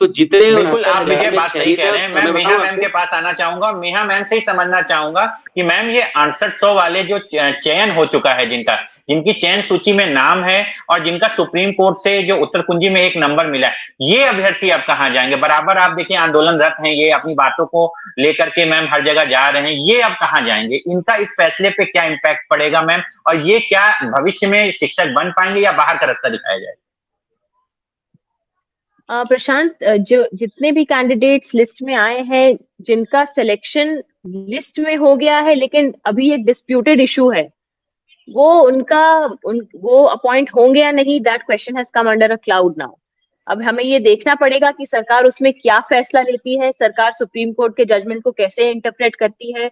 तो जितने बिल्कुल आप ये बात सही कह रहे हैं। मैं मेहा मैम के पास आना चाहूंगा, मेहा मैम से ही समझना चाहूंगा कि मैम ये 6800 वाले जो चयन हो चुका है, जिनकी चयन सूची में नाम है और जिनका सुप्रीम कोर्ट से जो उत्तर कुंजी में एक नंबर मिला है, ये अभ्यर्थी अब कहाँ जाएंगे। बराबर आप देखिए आंदोलनरत हैं, ये अपनी बातों को लेकर के मैम हर जगह जा रहे हैं, ये अब कहाँ जाएंगे, इनका इस फैसले पे क्या इम्पैक्ट पड़ेगा मैम, और ये क्या भविष्य में शिक्षक बन पाएंगे या बाहर का रास्ता दिखाया जाएगा। प्रशांत, जो जितने भी कैंडिडेट्स लिस्ट में आए हैं, जिनका सिलेक्शन लिस्ट में हो गया है लेकिन अभी एक डिस्प्यूटेड इशू है, वो अपॉइंट होंगे या नहीं, that question has come under a cloud now. अब हमें ये देखना पड़ेगा कि सरकार उसमें क्या फैसला लेती है, सरकार सुप्रीम कोर्ट के जजमेंट को कैसे इंटरप्रेट करती है,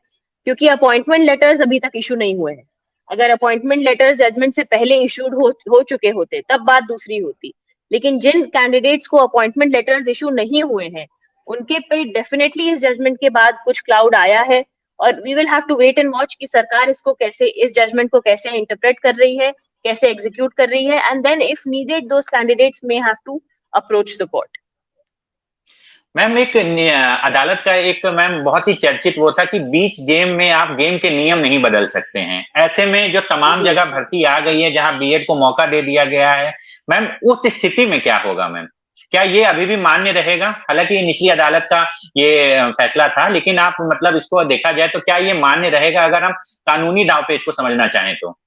क्योंकि अपॉइंटमेंट लेटर्स अभी तक इशू नहीं हुए हैं। अगर अपॉइंटमेंट लेटर्स जजमेंट से पहले इशूड हो चुके होते तब बात दूसरी होती, लेकिन जिन कैंडिडेट्स को अपॉइंटमेंट लेटर्स इशू नहीं हुए हैं उनके पे डेफिनेटली इस जजमेंट के बाद कुछ क्लाउड आया है, और we will have to wait and watch कि सरकार इसको कैसे, इस जजमेंट को कैसे इंटरप्रेट कर रही है, कैसे एग्जीक्यूट कर रही है, and then if needed those candidates may have to approach the court. Ma'am एक अदालत का एक मैम बहुत ही चर्चित वो था कि बीच गेम में आप गेम के नियम नहीं बदल सकते हैं। ऐसे में जो तमाम जगह भर्ती आ गई है जहां बीएड को मौका दे दिया गया है, मैम उस स्थिति में क्या होगा मैम, क्या ये अभी भी मान्य रहेगा? हालांकि ये निचली अदालत का ये फैसला था, लेकिन आप मतलब इसको देखा जाए तो क्या ये मान्य रहेगा अगर हम कानूनी दांवपेच को समझना चाहें तो?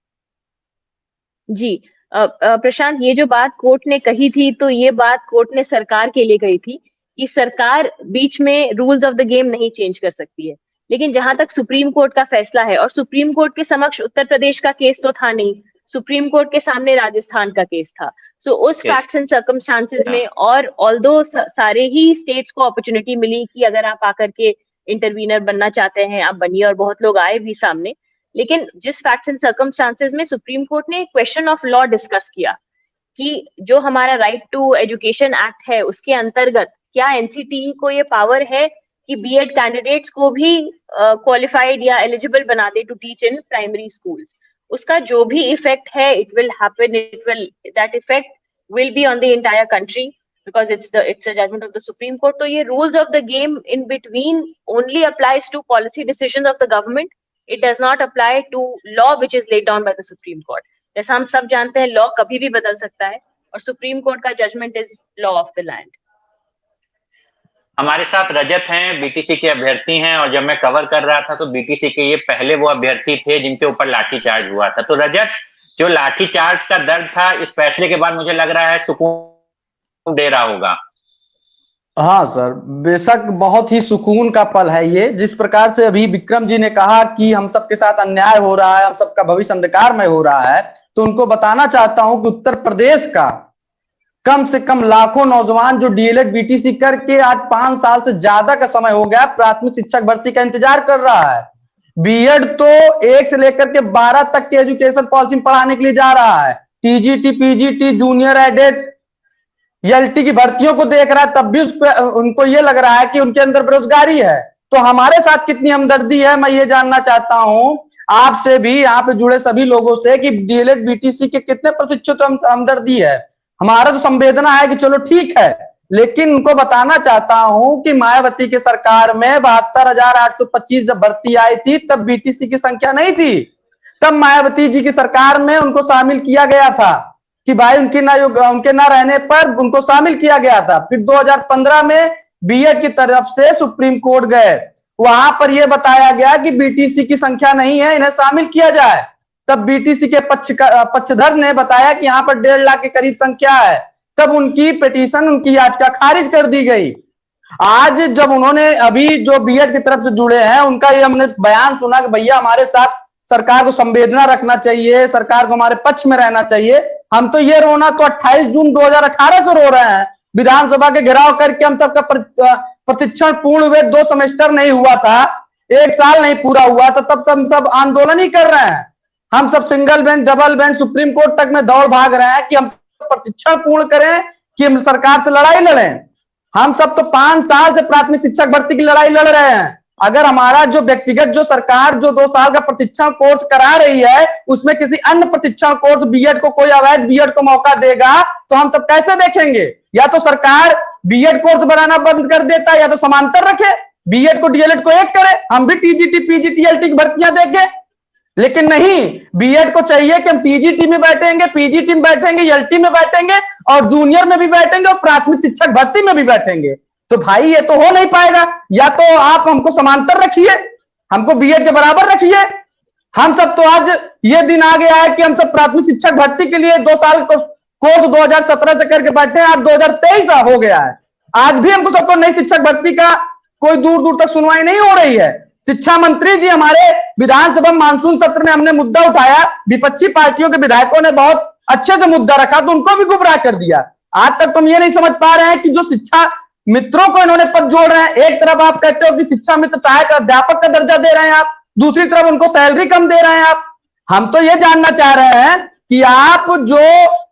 जी प्रशांत, ये जो बात कोर्ट ने कही थी, तो ये बात कोर्ट ने सरकार के लिए कही थी कि सरकार बीच में रूल्स ऑफ द गेम नहीं चेंज कर सकती है। लेकिन जहां तक सुप्रीम कोर्ट का फैसला है, और सुप्रीम कोर्ट के समक्ष उत्तर प्रदेश का केस तो था नहीं, सुप्रीम कोर्ट के सामने राजस्थान का केस था। सो उस फैक्ट्स एंड सर्कमस्टांसेस में, और ऑल्दो सारे ही स्टेट्स को अपॉर्चुनिटी मिली कि अगर आप आकर के इंटरवीनर बनना चाहते हैं आप बनिए, और बहुत लोग आए भी सामने, लेकिन जिस फैक्ट्स एंड सर्कमस्टांसेस में सुप्रीम कोर्ट ने क्वेश्चन ऑफ लॉ डिस्कस किया कि जो हमारा राइट टू एजुकेशन एक्ट है उसके अंतर्गत क्या एनसीटीई को ये पावर है कि बीएड कैंडिडेट्स को भी क्वालिफाइड या एलिजिबल बना दे to teach in primary schools. उसका जो भी इफेक्ट है, it will happen, that effect will be on the entire country because it's a judgment of the Supreme Court. तो ये rules of the game in between only applies to policy decisions of the government, it does not apply to law which is laid down by the Supreme Court. जैसा हम सब जानते हैं, law कभी भी बदल सकता है, और सुप्रीम कोर्ट का judgment is law of the land. हमारे साथ रजत हैं, बीटीसी के अभ्यर्थी हैं, और जब मैं कवर कर रहा था तो बीटीसी के ये पहले वो अभ्यर्थी थे जिनके ऊपर लाठीचार्ज हुआ था। तो रजत, जो लाठीचार्ज का दर्द था इस फैसले के बाद मुझे लग रहा है सुकून दे रहा होगा। हाँ सर, बेशक बहुत ही सुकून का पल है ये। जिस प्रकार से अभी विक्रम जी ने कहा कि हम सबके साथ अन्याय हो रहा है, हम सबका भविष्य अंधकारमय हो रहा है, तो उनको बताना चाहता हूं कि उत्तर प्रदेश का कम से कम लाखों नौजवान जो डीएलएड बीटीसी करके आज 5 साल से ज्यादा का समय हो गया प्राथमिक शिक्षक भर्ती का इंतजार कर रहा है। बीएड तो 1 से लेकर के 12 तक के एजुकेशन पॉलिसी में पढ़ाने के लिए जा रहा है। TGT, PGT, junior added, LT की भर्तियों को देख रहा है, तब भी उनको ये लग रहा है कि उनके अंदर बेरोजगारी है। तो हमारे साथ कितनी हमदर्दी है, मैं ये जानना चाहता हूं आपसे भी, यहाँ पे जुड़े सभी लोगों से, कि डीएलएड बीटीसी के कितने प्रशिक्षित हमदर्दी है। हमारा तो संवेदना है कि चलो ठीक है, लेकिन उनको बताना चाहता हूं कि मायावती की सरकार में 72,825 जब भर्ती आई थी तब बीटीसी की संख्या नहीं थी। तब मायावती जी की सरकार में उनको शामिल किया गया था कि भाई उनके ना रहने पर उनको शामिल किया गया था। फिर 2015 में बीएड की तरफ से सुप्रीम कोर्ट गए, वहां पर यह बताया गया कि बीटीसी की संख्या नहीं है, इन्हें शामिल किया जाए। तब बीटीसी के पक्षधर ने बताया कि यहाँ पर 1.5 लाख के करीब संख्या है। तब उनकी पिटीशन, उनकी याचिका खारिज कर दी गई। आज जब उन्होंने अभी जो बीएड की तरफ से जुड़े हैं, उनका ये हमने बयान सुना कि भैया हमारे साथ सरकार को संवेदना रखना चाहिए, सरकार को हमारे पक्ष में रहना चाहिए। हम तो ये रोना तो 28 जून 2018 से रो रहे हैं, विधानसभा के घेराव करके हम सबका प्रशिक्षण पूर्ण हुए 2 सेमेस्टर नहीं हुआ था, 1 साल नहीं पूरा हुआ था, तब हम सब आंदोलन ही कर रहे हैं। हम सब single bench, double bench, supreme court तक में दौड़ भाग रहे हैं कि हम प्रशिक्षण पूर्ण करें, कि हम सरकार से लड़ाई लड़ें। हम सब तो 5 साल से प्राथमिक शिक्षक भर्ती की लड़ाई लड़ रहे हैं। अगर हमारा जो व्यक्तिगत जो सरकार जो 2 साल का प्रशिक्षण कोर्स करा रही है, उसमें किसी अन्य प्रशिक्षण कोर्स बीएड को, कोई अवैध बीएड को मौका देगा तो हम सब कैसे देखेंगे? या तो सरकार बीएड कोर्स बनाना बंद कर देता है, या तो समांतर रखे, बीएड को डीएलएड को एक करे, हम भी टीजीटी पीजीटी एलटी की भर्तियां देखें। लेकिन नहीं, बीएड को चाहिए कि हम टीजीटी में बैठेंगे, पीजीटी में बैठेंगे, एलटी में बैठेंगे और जूनियर में भी बैठेंगे और प्राथमिक शिक्षक भर्ती में भी बैठेंगे। तो भाई ये तो हो नहीं पाएगा। या तो आप हमको समांतर रखिए, हमको बीएड के बराबर रखिए। हम सब तो आज ये दिन आ गया है कि हम सब प्राथमिक शिक्षक भर्ती के लिए 2 साल कोर्स 2017 से करके बैठे हैं, आज 2023 हो गया है। आज भी हमको सबको नई शिक्षक भर्ती का कोई दूर दूर तक सुनवाई नहीं हो रही है। शिक्षा मंत्री जी, हमारे विधानसभा मानसून सत्र में हमने मुद्दा उठाया, विपक्षी पार्टियों के विधायकों ने बहुत अच्छे से मुद्दा रखा तो उनको भी गुमराह कर दिया। आज तक तुम ये नहीं समझ पा रहे हैं कि जो शिक्षा मित्रों को इन्होंने पद जोड़ रहे हैं, एक तरफ आप कहते हो कि शिक्षा मित्र सहायक अध्यापक का दर्जा दे रहे हैं आप, दूसरी तरफ उनको सैलरी कम दे रहे हैं आप। हम तो ये जानना चाह रहे हैं कि आप जो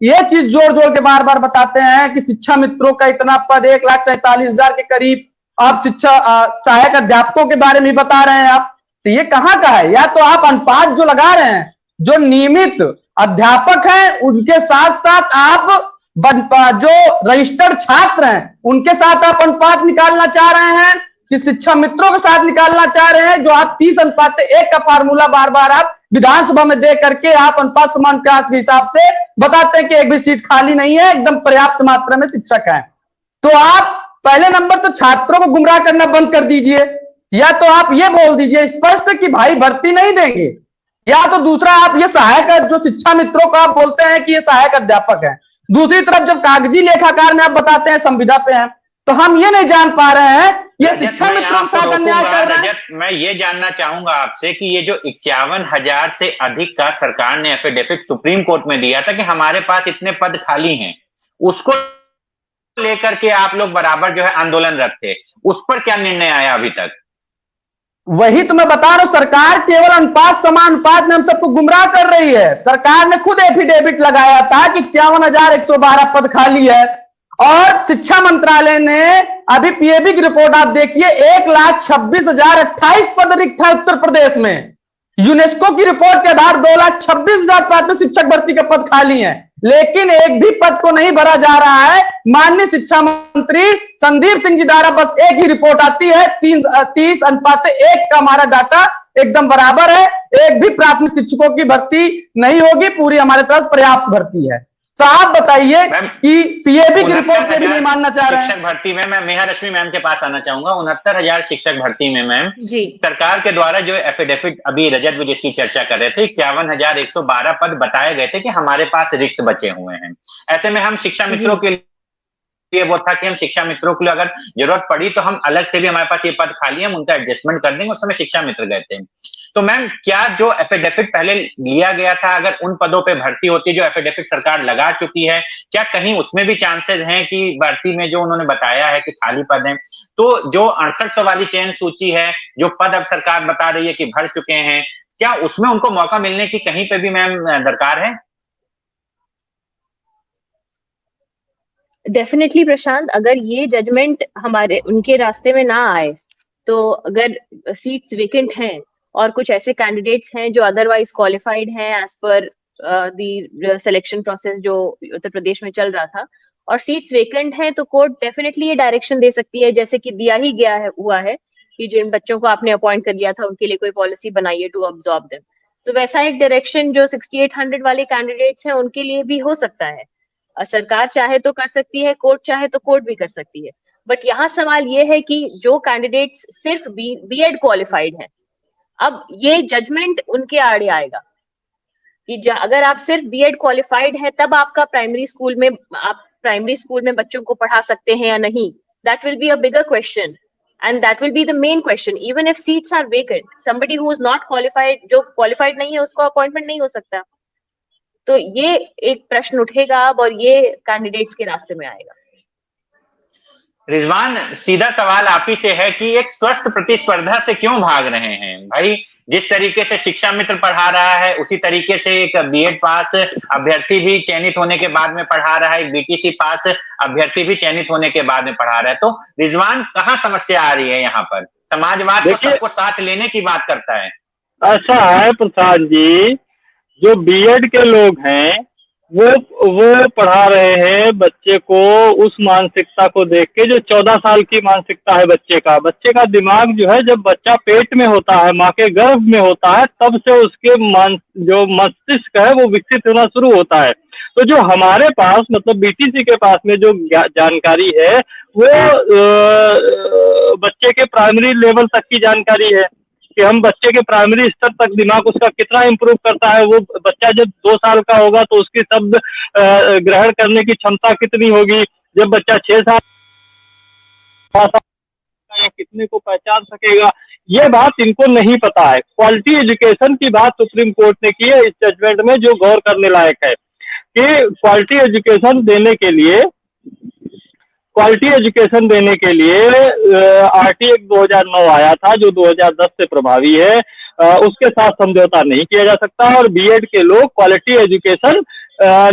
ये चीज जोड़ जोड़ के बार बार बताते हैं कि शिक्षा मित्रों का इतना पद 1,47,000 के करीब, आप शिक्षा सहायक अध्यापकों के बारे में बता रहे हैं आप, तो ये कहाँ का है? या तो आप अनुपात जो लगा रहे हैं, जो नियमित अध्यापक हैं उनके साथ साथ आप जो रजिस्टर्ड छात्र हैं उनके साथ आप अनुपात निकालना चाह रहे हैं, कि शिक्षा मित्रों के साथ निकालना चाह रहे हैं, जो आप 30:1 का फार्मूला बार बार आप विधानसभा में दे करके आप अनुपात समानुपात के हिसाब से बताते हैं कि एक भी सीट खाली नहीं है, एकदम पर्याप्त मात्रा में शिक्षक हैं। तो आप पहले नंबर तो छात्रों को गुमराह करना बंद कर दीजिए, या तो आप ये बोल दीजिए स्पष्ट कि भाई भर्ती नहीं देंगे, या तो दूसरा आप ये सहायक जो शिक्षा मित्रों को आप बोलते हैं कि ये सहायक अध्यापक है, दूसरी तरफ जब कागजी लेखाकार में आप बताते हैं संविदा पे हैं, तो हम ये नहीं जान पा रहे हैं ये शिक्षा मित्रों के साथ अन्याय कर रहे हैं। मैं ये जानना चाहूंगा आपसे कि ये जो 51,000 से अधिक का सरकार ने एफिडेविट सुप्रीम कोर्ट में दिया था कि हमारे पास इतने पद खाली हैं, उसको लेकर के आप लोग बराबर जो है आंदोलन रखते, उस पर क्या निर्णय आया अभी तक? वही तो मैं बता रहा हूं, सरकार केवल अनुपात समानुपात में हम सबको गुमराह कर रही है। सरकार ने खुद एफिडेविट लगाया था कि 51,112 पद खाली है, और शिक्षा मंत्रालय ने अभी पीएबी की रिपोर्ट आप देखिए 1,26,028 पद रिक्त है उत्तर प्रदेश में। यूनेस्को की रिपोर्ट के आधार 2,26,000 प्राथमिक शिक्षक भर्ती के पद खाली हैं, लेकिन एक भी पद को नहीं भरा जा रहा है। माननीय शिक्षा मंत्री संदीप सिंह जी द्वारा बस एक ही रिपोर्ट आती है, 30:1 का हमारा डाटा एकदम बराबर है, एक भी प्राथमिक शिक्षकों की भर्ती नहीं होगी, पूरी हमारे तरफ पर्याप्त भर्ती है। तो आप बताइए कि पीएबी की रिपोर्ट पे भी नहीं मानना चाह रहे हैं। शिक्षक भर्ती में मैं मेहा रश्मि मैम के पास आना चाहूंगा। 69,000 शिक्षक भर्ती में मैम सरकार के द्वारा जो एफिडेविट अभी रजत भी जिसकी चर्चा कर रहे थे, 51,112 पद बताए गए थे कि हमारे पास रिक्त बचे हुए हैं। ऐसे में हम शिक्षा मित्रों के लिए वो था कि हम शिक्षा मित्रों के लिए अगर जरूरत पड़ी तो हम अलग से भी, हमारे पास ये पद खाली है, हम उनका एडजस्टमेंट कर देंगे। उस समय शिक्षा मित्र गए थे। तो मैम क्या जो एफिडेविट पहले लिया गया था, अगर उन पदों पे भर्ती होती जो एफिडेविट सरकार लगा चुकी है, क्या कहीं उसमें भी चांसेस हैं कि भर्ती में जो उन्होंने बताया है कि खाली पद हैं, तो जो 6800 वाली चयन सूची है, जो पद अब सरकार बता रही है कि भर चुके हैं, क्या उसमें उनको मौका मिलने की कहीं पे भी मैम दरकार है? डेफिनेटली प्रशांत, अगर ये जजमेंट हमारे उनके रास्ते में ना आए तो अगर सीट्स वेकेंट हैं और कुछ ऐसे कैंडिडेट्स हैं जो अदरवाइज क्वालिफाइड हैं as per the selection process जो उत्तर प्रदेश में चल रहा था, और सीट्स वेकेंट हैं, तो कोर्ट डेफिनेटली ये डायरेक्शन दे सकती है, जैसे कि दिया ही गया है हुआ है कि जिन बच्चों को आपने अपॉइंट कर लिया था उनके लिए कोई पॉलिसी बनाइए टू अब्सॉर्ब देम। तो वैसा एक डायरेक्शन जो 6800 वाले कैंडिडेट्स हैं उनके लिए भी हो सकता है। सरकार चाहे तो कर सकती है, कोर्ट चाहे तो कोर्ट भी कर सकती है। बट यहाँ सवाल ये है कि जो कैंडिडेट्स सिर्फ बीएड क्वालिफाइड हैं, अब ये जजमेंट उनके आड़े आएगा कि अगर आप सिर्फ बीएड क्वालिफाइड है तब आपका प्राइमरी स्कूल में बच्चों को पढ़ा सकते हैं या नहीं, that will be a bigger question and that will be the main question. Even if seats are vacant, somebody who is not qualified, जो qualified नहीं है, उसको अपॉइंटमेंट नहीं हो सकता। तो ये एक प्रश्न उठेगा अब, और ये कैंडिडेट्स के रास्ते में आएगा। रिजवान, सीधा सवाल आप ही से है कि एक स्वस्थ प्रतिस्पर्धा से क्यों भाग रहे हैं भाई? जिस तरीके से शिक्षा मित्र पढ़ा रहा है उसी तरीके से एक बीएड पास अभ्यर्थी भी चयनित होने के बाद में पढ़ा रहा है, एक बीटीसी पास अभ्यर्थी भी चयनित होने के बाद में पढ़ा रहा है। तो रिजवान, कहाँ समस्या आ रही है यहाँ पर? समाजवाद तो सबको साथ लेने की बात करता है। ऐसा है प्रसाद जी, जो बीएड के लोग हैं वो पढ़ा रहे हैं बच्चे को उस मानसिकता को देख के जो 14 साल की मानसिकता है बच्चे का दिमाग जो है, जब बच्चा पेट में होता है, माँ के गर्भ में होता है, तब से उसके जो मस्तिष्क है वो विकसित होना शुरू होता है। तो जो हमारे पास मतलब बीटीसी के पास में जो जानकारी है वो बच्चे के प्राइमरी लेवल तक की जानकारी है कि हम बच्चे के प्राइमरी स्तर तक दिमाग उसका कितना इम्प्रूव करता है। वो बच्चा जब 2 साल का होगा तो उसकी शब्द ग्रहण करने की क्षमता कितनी होगी, जब बच्चा 6 साल या कितने को पहचान सकेगा, ये बात इनको नहीं पता है। क्वालिटी एजुकेशन की बात सुप्रीम कोर्ट ने की है इस जजमेंट में, जो गौर करने लायक है कि क्वालिटी एजुकेशन देने के लिए आरटी एक्ट 2009 आया था जो 2010 से प्रभावी है, उसके साथ समझौता नहीं किया जा सकता। और बीएड के लोग क्वालिटी एजुकेशन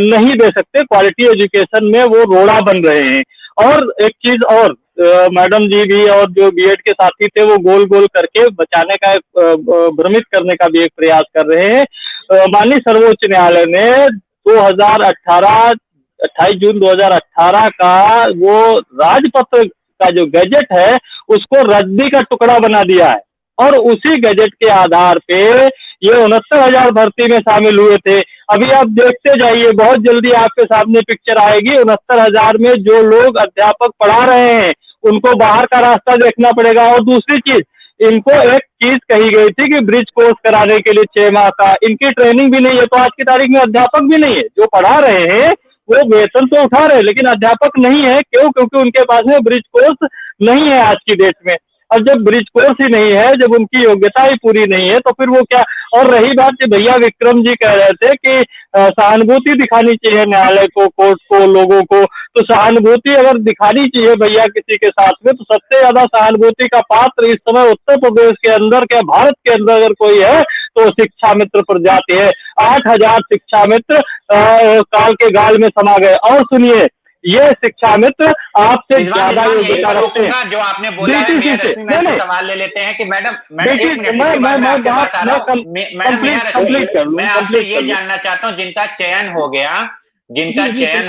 नहीं दे सकते, क्वालिटी एजुकेशन में वो रोड़ा बन रहे हैं। और एक चीज और, मैडम जी भी और जो बीएड के साथी थे वो गोल गोल करके बचाने का, भ्रमित करने का भी एक प्रयास कर रहे हैं। माननीय सर्वोच्च न्यायालय ने 28 जून 2018 का वो राजपत्र का जो गैजेट है उसको रद्दी का टुकड़ा बना दिया है, और उसी गैजेट के आधार पे ये 69,000 भर्ती में शामिल हुए थे। अभी आप देखते जाइए, बहुत जल्दी आपके सामने पिक्चर आएगी। 69,000 में जो लोग अध्यापक पढ़ा रहे हैं उनको बाहर का रास्ता देखना पड़ेगा। और दूसरी चीज, इनको एक चीज कही गई थी कि ब्रिज कोर्स कराने के लिए 6 माह का, इनकी ट्रेनिंग भी नहीं है। तो आज की तारीख में अध्यापक भी नहीं है, जो पढ़ा रहे हैं वो वेतन तो उठा रहे लेकिन अध्यापक नहीं है। क्यों? क्योंकि उनके पास में ब्रिज कोर्स नहीं है आज की डेट में। अब जब ब्रिज कोर्स ही नहीं है, जब उनकी योग्यता ही पूरी नहीं है, तो फिर वो क्या। और रही बात कि भैया विक्रम जी कह रहे थे कि सहानुभूति दिखानी चाहिए न्यायालय को, कोर्ट को, लोगों को। तो सहानुभूति अगर दिखानी चाहिए भैया किसी के साथ में, तो सबसे ज्यादा सहानुभूति का पात्र इस समय उत्तर प्रदेश के अंदर, क्या भारत के अंदर अगर कोई है तो शिक्षा मित्र प्रजाति है। 8,000 शिक्षा मित्र काल के गाल में समा गए। और सुनिए, ये शिक्षा मित्र आपसे ज्यादा योग्यता रखते हैं। जो आपने बोला है, मैं सवाल ले लेते हैं कि मैडम मैं आपसे ये जानना चाहता हूँ, जिनका चयन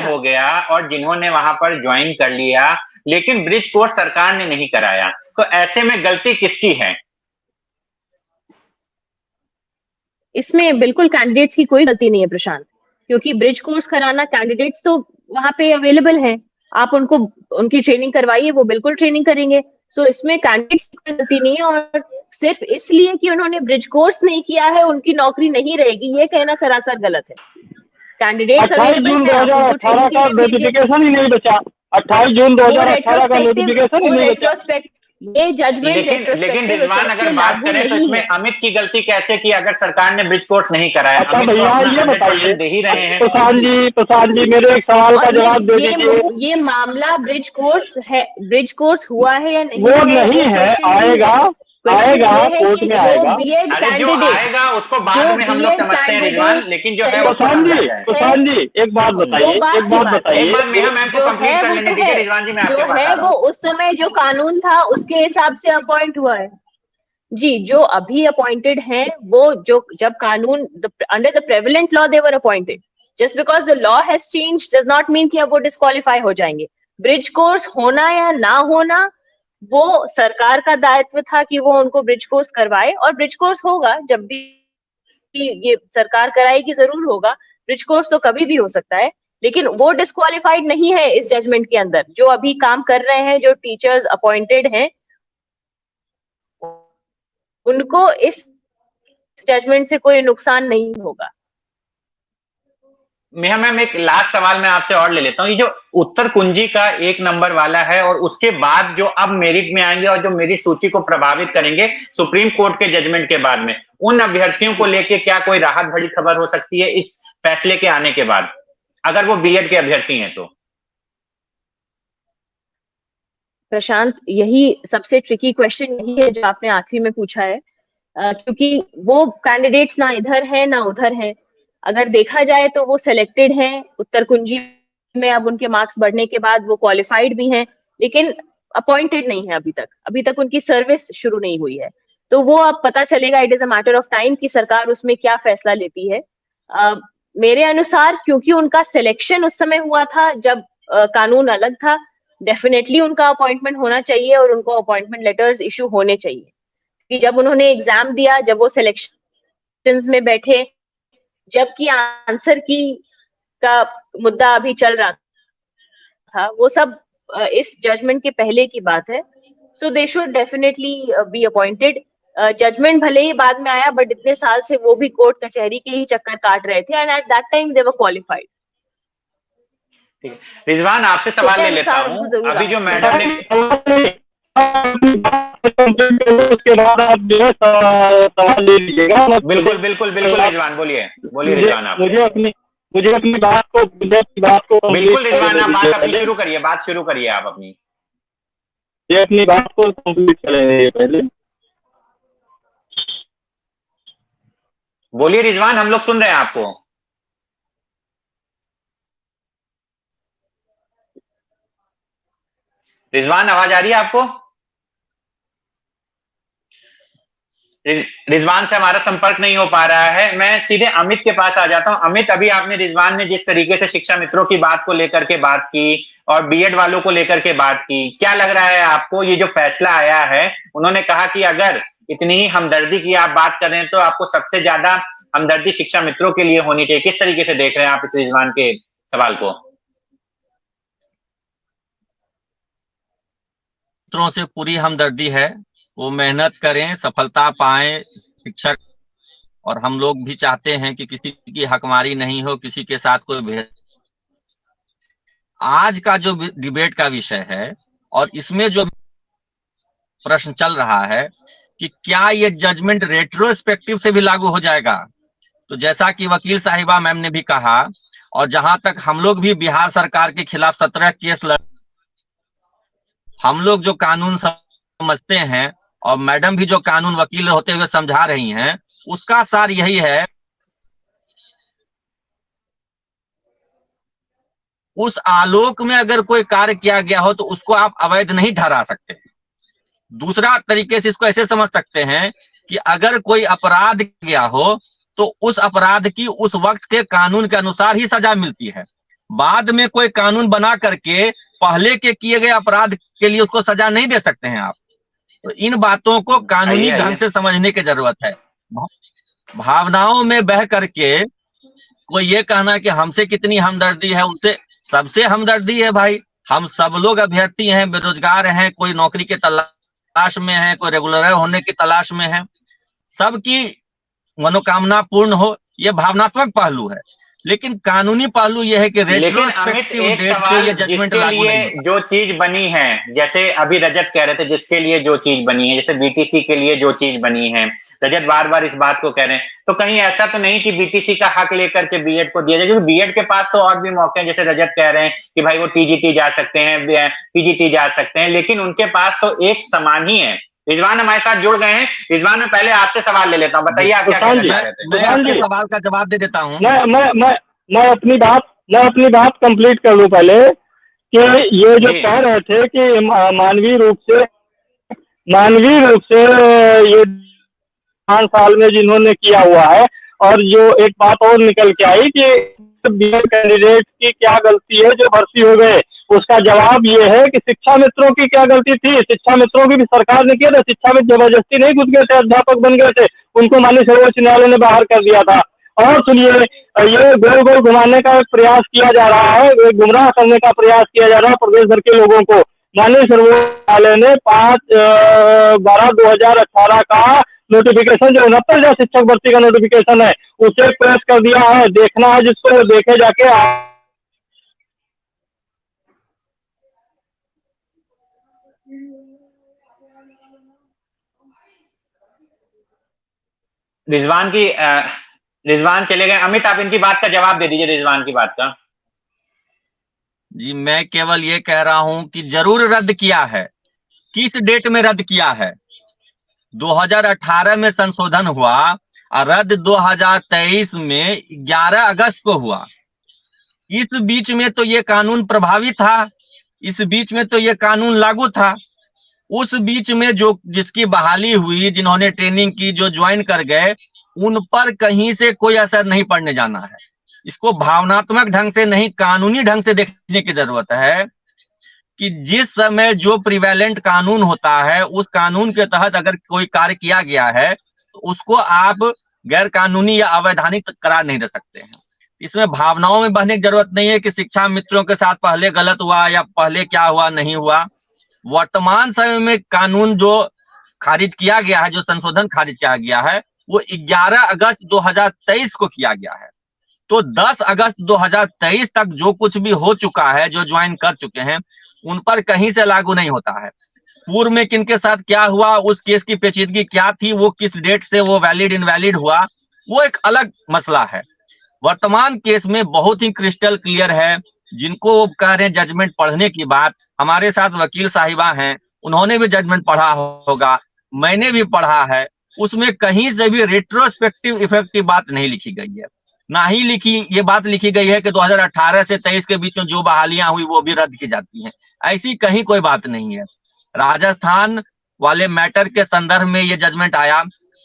हो गया और जिन्होंने वहां पर ज्वाइन कर लिया, लेकिन ब्रिज कोर्स सरकार ने नहीं कराया, तो ऐसे में गलती किसकी है? इसमें बिल्कुल कैंडिडेट्स की कोई गलती नहीं है प्रशांत, क्योंकि ब्रिज कोर्स कराना, कैंडिडेट्स तो वहां पे अवेलेबल हैं, आप उनको उनकी ट्रेनिंग करवाइए, वो बिल्कुल ट्रेनिंग करेंगे। सो इसमें कैंडिडेट्स की कोई गलती नहीं है, और सिर्फ इसलिए कि उन्होंने ब्रिज कोर्स नहीं किया है उनकी नौकरी नहीं रहेगी, ये कहना सरासर गलत है। कैंडिडेट्स 28 जून 2018 का नोटिफिकेशन ही नहीं बचा। 28 जून 2018 का नोटिफिकेशन ही नहीं बचा। ये जजमेंट लेकिन रिजवान, अगर बात करें तो इसमें अमित की गलती कैसे की, अगर सरकार ने ब्रिज कोर्स नहीं कराया? अच्छा भैया, ये बताइए दे ही रहे हैं। प्रसाद जी मेरे एक सवाल का जवाब दे दीजिए। ये मामला ब्रिज कोर्स हुआ है या नहीं? वो नहीं है, आएगा। आएगा, कोर्ट में आएगा। बीएड अरे जो कैंडिडेट आएगा उसको बाद में हम लोग B.Ed समझते हैं रिजवान, कैंडिडेट लेकिन जो है वो सुशांत जी एक बात बताइए, वो बात एक की बात बात है। बताइए। एक बार नेहा मैम को जो कंप्लीट है कर वो लेने तो दीजिए है, रिजवान जी, मैं जो आपके पास है आ रहा वो हूँ। उस समय जो कानून था उसके हिसाब से अपॉइंट हुआ है जी। जो अभी अपॉइंटेड हैं वो जो जब कानून under the prevalent law they were appointed, just because the law has change does not mean कि अब वो डिस्क्वालीफाई हो जाएंगे। ब्रिज कोर्स होना या ना होना वो सरकार का दायित्व था कि वो उनको ब्रिज कोर्स करवाए, और ब्रिज कोर्स होगा जब भी ये सरकार कराएगी जरूर होगा। ब्रिज कोर्स तो कभी भी हो सकता है, लेकिन वो डिस्क्वालिफाइड नहीं है इस जजमेंट के अंदर। जो अभी काम कर रहे हैं, जो टीचर्स अपॉइंटेड हैं, उनको इस जजमेंट से कोई नुकसान नहीं होगा। नेहा मैम एक लास्ट सवाल मैं आपसे और ले लेता हूँ। ये जो उत्तर कुंजी का 1 नंबर वाला है और उसके बाद जो अब मेरिट में आएंगे और जो मेरिट सूची को प्रभावित करेंगे सुप्रीम कोर्ट के जजमेंट के बाद में, उन अभ्यर्थियों को लेके क्या कोई राहत भरी खबर हो सकती है इस फैसले के आने के बाद, अगर वो बीएड के अभ्यर्थी हैं तो? प्रशांत, यही सबसे ट्रिकी क्वेश्चन यही है जो आपने आखिरी में पूछा है, क्योंकि वो कैंडिडेट्स ना इधर है ना उधर है। अगर देखा जाए तो वो सिलेक्टेड हैं उत्तर कुंजी में, अब उनके मार्क्स बढ़ने के बाद वो क्वालिफाइड भी हैं, लेकिन अपॉइंटेड नहीं है अभी तक उनकी सर्विस शुरू नहीं हुई है। तो वो अब पता चलेगा, it is a matter of time कि सरकार उसमें क्या फैसला लेती है। मेरे अनुसार क्योंकि उनका सिलेक्शन उस समय हुआ था जब कानून अलग था, डेफिनेटली उनका अपॉइंटमेंट होना चाहिए और उनको अपॉइंटमेंट लेटर्स इशू होने चाहिए कि जब उन्होंने एग्जाम दिया, जब वो सिलेक्शंस में बैठे, जबकि आंसर की का मुद्दा अभी चल रहा था, वो सब इस जजमेंट के पहले की बात है। So they should definitely be appointed. Judgment भले ही बाद में आया, बट इतने साल से वो भी कोर्ट कचहरी के ही चक्कर काट रहे थे, and at that time they were qualified. ठीक है रिजवान, आपसे सवाल ले लेता हूँ। अभी जो मैडम ने उसके बाद आप जो है सवाल ले लीजिएगा। बिल्कुल बिल्कुल बिल्कुल रिजवान, बोलिए रिजवान। आप मुझे अपनी बात को बिल्कुल रिजवान, आप बात अपनी शुरू करिए, बात शुरू करिए आप अपनी। ये अपनी बात को कंप्लीट करेंगे पहले। बोलिए रिजवान, हम लोग सुन रहे हैं आपको। रिजवान, आवाज आ रही है आपको? रिजवान से हमारा संपर्क नहीं हो पा रहा है। मैं सीधे अमित के पास आ जाता हूं। अमित, अभी आपने रिजवान ने जिस तरीके से शिक्षा मित्रों की बात को लेकर के बात की और बीएड वालों को लेकर के बात की, क्या लग रहा है आपको ये जो फैसला आया है? उन्होंने कहा कि अगर इतनी ही हमदर्दी की आप बात करें तो आपको सबसे ज्यादा हमदर्दी शिक्षा मित्रों के लिए होनी चाहिए। किस तरीके से देख रहे हैं आप इस रिजवान के सवाल को? मित्रों से पूरी हमदर्दी है, वो मेहनत करें, सफलता पाएं शिक्षक, और हम लोग भी चाहते हैं कि किसी की हकमारी नहीं हो, किसी के साथ कोई भेद। आज का जो डिबेट का विषय है और इसमें जो प्रश्न चल रहा है कि क्या ये जजमेंट रेट्रोस्पेक्टिव से भी लागू हो जाएगा, तो जैसा कि वकील साहिबा मैम ने भी कहा, और जहां तक हम लोग भी बिहार सरकार के खिलाफ 17 केस हम लोग जो कानून समझते हैं और मैडम भी जो कानून वकील होते हुए समझा रही हैं, उसका सार यही है, उस आलोक में अगर कोई कार्य किया गया हो तो उसको आप अवैध नहीं ठहरा सकते। दूसरा तरीके से इसको ऐसे समझ सकते हैं कि अगर कोई अपराध किया हो तो उस अपराध की उस वक्त के कानून के अनुसार ही सजा मिलती है। बाद में कोई कानून बना करके पहले के किए गए अपराध के लिए उसको सजा नहीं दे सकते हैं आप। तो इन बातों को कानूनी ढंग से समझने की जरूरत है। भावनाओं में बह करके कोई ये कहना कि हमसे कितनी हमदर्दी है, उनसे सबसे हमदर्दी है भाई। हम सब लोग अभ्यर्थी हैं, बेरोजगार हैं, कोई नौकरी के तलाश में है, कोई रेगुलर होने की तलाश में है, सबकी मनोकामना पूर्ण हो, ये भावनात्मक पहलू है। लेकिन कानूनी पहलू यह है कि रेट्रोस्पेक्टिव डेट से ये जजमेंट लागू नहीं होगा। जो चीज बनी है, जैसे अभी रजत कह रहे थे, जिसके लिए जो चीज बनी है, जैसे बीटीसी के लिए जो चीज बनी है, रजत बार बार इस बात को कह रहे हैं, तो कहीं ऐसा तो नहीं कि बीटीसी का हक लेकर के बीएड को दिया जाए? क्योंकि बीएड के पास तो और भी मौके हैं, जैसे रजत कह रहे हैं कि भाई वो टीजीटी जा सकते हैं, पीजीटी जा सकते हैं, लेकिन उनके पास तो एक समान ही है। रिजवान हमारे साथ जुड़ गए हैं। रिजवान, मैं पहले आपसे सवाल ले लेता हूँ, बताइए आप क्या कहना चाह रहे थे। मैं आपके सवाल का जवाब दे देता हूँ। मैं अपनी बात कंप्लीट कर लूं पहले, कि ये जो कह रहे थे कि मानवीय रूप से ये 5 साल में जिन्होंने किया हुआ है, और जो एक बात और निकल के आई कि बीएड कैंडिडेट की क्या गलती है जो भर्ती हो गए, उसका जवाब ये है कि शिक्षा मित्रों की क्या गलती थी। शिक्षा मित्रों की भी सरकार ने किया था, शिक्षा मित्र जबरदस्ती नहीं घुस गए थे, अध्यापक बन गए थे, उनको माननीय सर्वोच्च न्यायालय ने बाहर कर दिया था। और सुनिए, ये गोल गोल घुमाने का प्रयास किया जा रहा है, गुमराह करने का प्रयास किया जा रहा है प्रदेश भर के लोगों को। माननीय सर्वोच्च न्यायालय ने 5/12/2018 का नोटिफिकेशन, जो 69,000 शिक्षक भर्ती का नोटिफिकेशन है, उसे प्रेस कर दिया है। देखना है जिसको, वो देखे जाके। रिजवान चले गए। अमित, आप इनकी बात का जवाब दे दीजिए, रिजवान की बात का। जी, मैं केवल ये कह रहा हूं कि जरूर रद्द किया है। किस डेट में रद्द किया है? 2018 में संशोधन हुआ और रद्द 2023 में 11 अगस्त को हुआ। इस बीच में तो ये कानून प्रभावी था, इस बीच में तो ये कानून लागू था। उस बीच में जो जिसकी बहाली हुई, जिन्होंने ट्रेनिंग की, जो ज्वाइन कर गए, उन पर कहीं से कोई असर नहीं पड़ने जाना है। इसको भावनात्मक ढंग से नहीं, कानूनी ढंग से देखने की जरूरत है कि जिस समय जो प्रिवेलेंट कानून होता है, उस कानून के तहत अगर कोई कार्य किया गया है तो उसको आप गैर कानूनी या अवैधानिक करार नहीं दे सकते हैं। इसमें भावनाओं में बहने की जरूरत नहीं है कि शिक्षा मित्रों के साथ पहले गलत हुआ या पहले क्या हुआ, नहीं हुआ। वर्तमान समय में कानून जो खारिज किया गया है, जो संशोधन खारिज किया गया है, वो 11 अगस्त 2023 को किया गया है। तो 10 अगस्त 2023 तक जो कुछ भी हो चुका है, जो ज्वाइन कर चुके हैं, उन पर कहीं से लागू नहीं होता है। पूर्व में किनके साथ क्या हुआ, उस केस की पेचीदगी क्या थी, वो किस डेट से वो वैलिड इनवैलिड हुआ, वो एक अलग मसला है। वर्तमान केस में बहुत ही क्रिस्टल क्लियर है। जिनको वो कह रहे हैं जजमेंट पढ़ने की बात, हमारे साथ वकील साहिबा हैं, उन्होंने भी जजमेंट पढ़ा होगा, मैंने भी पढ़ा है। उसमें कहीं से भी रेट्रोस्पेक्टिव इफेक्ट की बात नहीं लिखी गई है। ना ही ये बात लिखी गई है कि 2018 से 23 के बीच में जो बहालियां हुई वो भी रद्द की जाती हैं। ऐसी कहीं कोई बात नहीं है। राजस्थान वाले मैटर के संदर्भ में ये जजमेंट आया,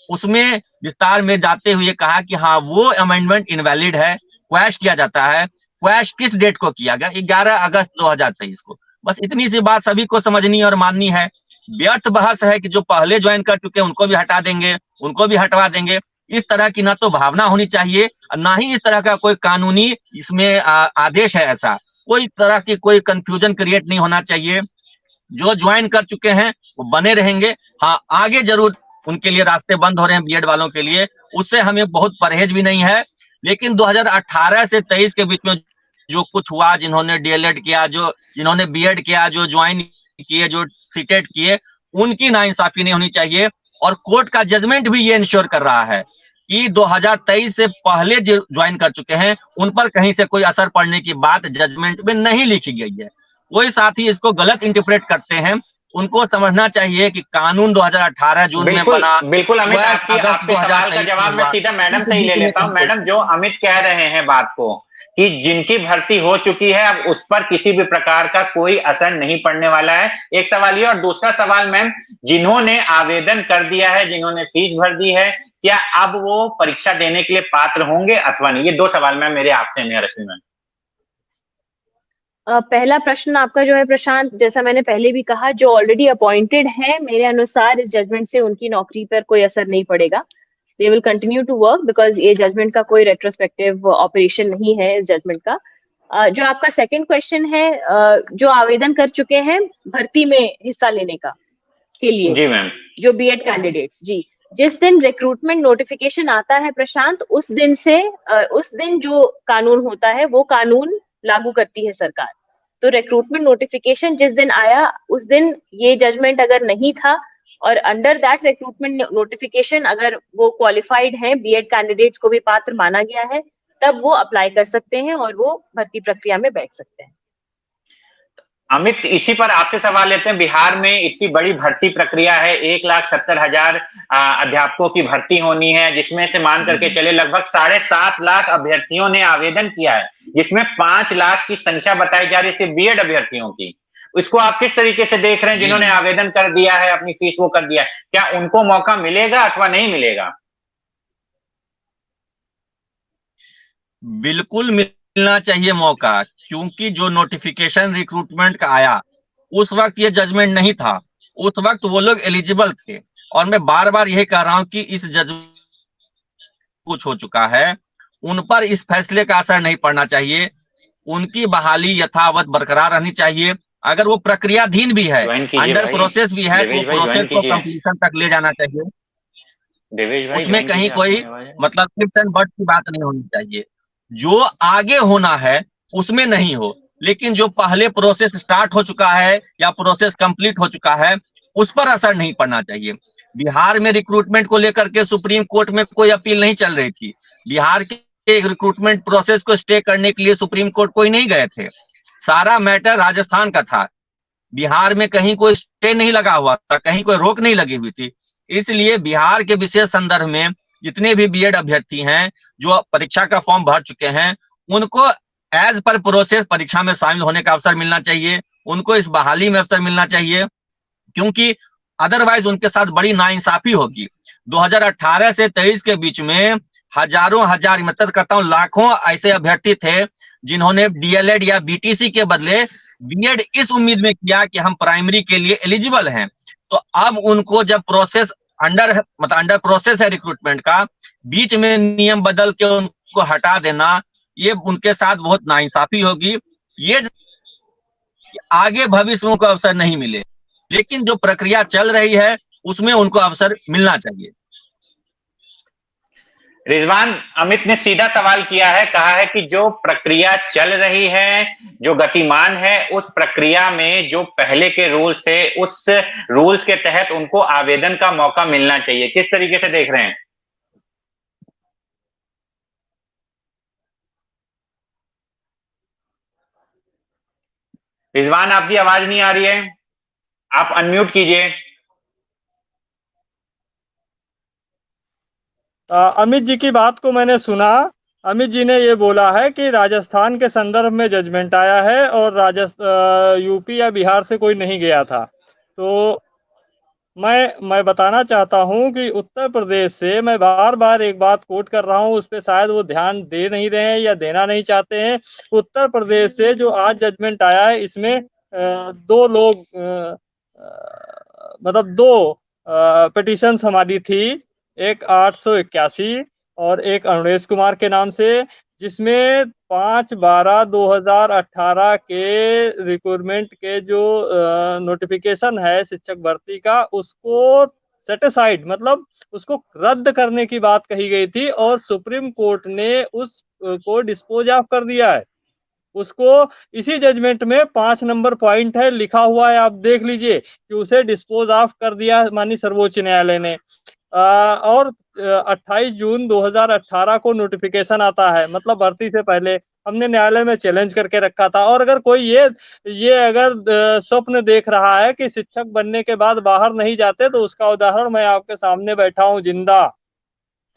उसमें विस्तार में जाते हुए कहा कि हाँ, वो अमेंडमेंट इनवैलिड है, क्वैश किया जाता है। क्वैश किस डेट को किया गया? 11 अगस्त 2023 को। बस इतनी सी बात सभी को समझनी और माननी है। व्यर्थ बहस है कि जो पहले ज्वाइन कर चुके हैं उनको भी हटा देंगे, उनको भी हटवा देंगे। इस तरह की ना तो भावना होनी चाहिए, ना ही इस तरह का कोई कानूनी इसमें आदेश है। ऐसा कोई तरह की कोई कंफ्यूजन क्रिएट नहीं होना चाहिए। जो ज्वाइन कर चुके हैं वो बने रहेंगे। हाँ, आगे जरूर उनके लिए रास्ते बंद हो रहे हैं बीएड वालों के लिए, उससे हमें बहुत परहेज भी नहीं है। लेकिन 2018 से 23 के बीच में जो कुछ हुआ, जिन्होंने डीएलएड किया, जिन्होंने बीएड किया, जो ज्वाइन किए, जो सीटेट किए, उनकी नाइंसाफी नहीं होनी चाहिए। और कोर्ट का जजमेंट भी ये इंश्योर कर रहा है कि 2023 से पहले जो ज्वाइन कर चुके हैं उन पर कहीं से कोई असर पड़ने की बात जजमेंट में नहीं लिखी गई है। कोई साथी इसको गलत इंटरप्रेट करते हैं, उनको समझना चाहिए कि कानून 2018 जून में बना। बिल्कुल अमित, आपके सवाल का जवाब मैं सीधा मैडम से ही ले लेता हूं। मैडम, जो अमित कह रहे हैं बात को कि जिनकी भर्ती हो चुकी है अब उस पर किसी भी प्रकार का कोई असर नहीं पड़ने वाला है, एक सवाल ये। और दूसरा सवाल मैम, जिन्होंने आवेदन कर दिया है, जिन्होंने फीस भर दी है, क्या अब वो परीक्षा देने के लिए पात्र होंगे अथवा नहीं? ये 2 सवाल मैम मेरे आपसे हैं रश्मि मैम। पहला प्रश्न आपका जो है प्रशांत, जैसा मैंने पहले भी कहा, जो ऑलरेडी अपॉइंटेड है, मेरे अनुसार इस जजमेंट से उनकी नौकरी पर कोई असर नहीं पड़ेगा। They will continue to work because ये जजमेंट का कोई रेट्रोस्पेक्टिव ऑपरेशन नहीं है इस जजमेंट का। जो आपका सेकंड क्वेश्चन है, जो आवेदन कर चुके हैं भर्ती में हिस्सा लेने का के लिए, जी मैम, जो बीएड कैंडिडेट्स, जी, जिस दिन रिक्रूटमेंट नोटिफिकेशन आता है प्रशांत, उस दिन जो कानून होता है वो कानून लागू करती है सरकार। तो रिक्रूटमेंट नोटिफिकेशन जिस दिन आया उस दिन ये जजमेंट अगर नहीं था और अंडर दैट रिक्रूटमेंट नोटिफिकेशन अगर वो क्वालिफाइड हैं, बीएड कैंडिडेट्स को भी पात्र माना गया है, तब वो अप्लाई कर सकते हैं और वो भर्ती प्रक्रिया में बैठ सकते हैं। अमित, इसी पर आपसे सवाल लेते हैं। बिहार में इतनी बड़ी भर्ती प्रक्रिया है, 1,70,000 अध्यापकों की भर्ती होनी है, जिसमें से मान करके चले लगभग 7.5 लाख अभ्यर्थियों ने आवेदन किया है, जिसमें 5 लाख की संख्या बताई जा रही है सिर्फ बीएड अभ्यर्थियों की। इसको आप किस तरीके से देख रहे हैं? जिन्होंने आवेदन कर दिया है, अपनी फीस वो कर दिया है, क्या उनको मौका मिलेगा अथवा नहीं मिलेगा? बिल्कुल मिलना चाहिए मौका, क्योंकि जो नोटिफिकेशन रिक्रूटमेंट का आया उस वक्त ये जजमेंट नहीं था, उस वक्त वो लोग एलिजिबल थे। और मैं बार बार यही कह रहा हूं कि इस जजमेंट कुछ हो चुका है, उन पर इस फैसले का असर नहीं पड़ना चाहिए, उनकी बहाली यथावत बरकरार रहनी चाहिए। अगर वो प्रक्रियाधीन भी है, अंडर प्रोसेस भी है, तो प्रोसेस को कंप्लीशन तक ले जाना चाहिए। उसमें कहीं कोई मतलब सिर्फ एंड बट की बात नहीं होनी चाहिए। जो आगे होना है उसमें नहीं हो, लेकिन जो पहले प्रोसेस स्टार्ट हो चुका है या प्रोसेस कंप्लीट हो चुका है उस पर असर नहीं पड़ना चाहिए। बिहार में रिक्रूटमेंट को लेकर के सुप्रीम कोर्ट में कोई अपील नहीं चल रही थी। बिहार के रिक्रूटमेंट प्रोसेस को स्टे करने के लिए सुप्रीम कोर्ट कोई नहीं गए थे। सारा मैटर राजस्थान का था। बिहार में कहीं कोई स्टे नहीं लगा हुआ था, कहीं कोई रोक नहीं लगी हुई थी। इसलिए बिहार के विशेष संदर्भ में जितने भी बीएड अभ्यर्थी हैं जो परीक्षा का फॉर्म भर चुके हैं, उनको एज पर प्रोसेस परीक्षा में शामिल होने का अवसर मिलना चाहिए, उनको इस बहाली में अवसर मिलना चाहिए, क्योंकि अदरवाइज उनके साथ बड़ी नाइंसाफी होगी। 2018 से 23 के बीच में हजारों हजार, मतलब कहता हूं लाखों ऐसे अभ्यर्थी थे जिन्होंने डीएलएड या बीटीसी के बदले बीएड इस उम्मीद में किया कि हम प्राइमरी के लिए एलिजिबल हैं। तो अब उनको जब प्रोसेस अंडर प्रोसेस है रिक्रूटमेंट का, बीच में नियम बदल के उनको हटा देना, ये उनके साथ बहुत नाइंसाफी होगी। ये आगे भविष्य में उनको अवसर नहीं मिले, लेकिन जो प्रक्रिया चल रही है उसमें उनको अवसर मिलना चाहिए। रिजवान, अमित ने सीधा सवाल किया है, कहा है कि जो प्रक्रिया चल रही है, जो गतिमान है, उस प्रक्रिया में जो पहले के रूल्स थे उस रूल्स के तहत उनको आवेदन का मौका मिलना चाहिए। किस तरीके से देख रहे हैं? रिजवान, आपकी आवाज नहीं आ रही है, आप अनम्यूट कीजिए। अमित जी की बात को मैंने सुना। अमित जी ने ये बोला है कि राजस्थान के संदर्भ में जजमेंट आया है और यूपी या बिहार से कोई नहीं गया था। तो मैं बताना चाहता हूं कि उत्तर प्रदेश से, मैं बार बार एक बात कोट कर रहा हूं, उस पर शायद वो ध्यान दे नहीं रहे हैं या देना नहीं चाहते हैं। उत्तर प्रदेश से जो आज जजमेंट आया है, इसमें दो लोग मतलब दो पिटीशन हमारी थी, एक 881 और एक अरुणेश कुमार के नाम से, जिसमें 5/12/2018 के रिक्रूटमेंट के जो नोटिफिकेशन है शिक्षक भर्ती का, उसको सेटिसाइड मतलब उसको रद्द करने की बात कही गई थी और सुप्रीम कोर्ट ने उसको डिस्पोज ऑफ कर दिया है। उसको इसी जजमेंट में 5 नंबर पॉइंट है, लिखा हुआ है, आप देख लीजिए कि उसे डिस्पोज ऑफ कर दिया माननीय सर्वोच्च न्यायालय ने। और 28 जून 2018 को नोटिफिकेशन आता है, मतलब भर्ती से पहले हमने न्यायालय में चैलेंज करके रखा था। और अगर कोई ये अगर स्वप्न देख रहा है कि शिक्षक बनने के बाद बाहर नहीं जाते, तो उसका उदाहरण मैं आपके सामने बैठा हूं जिंदा।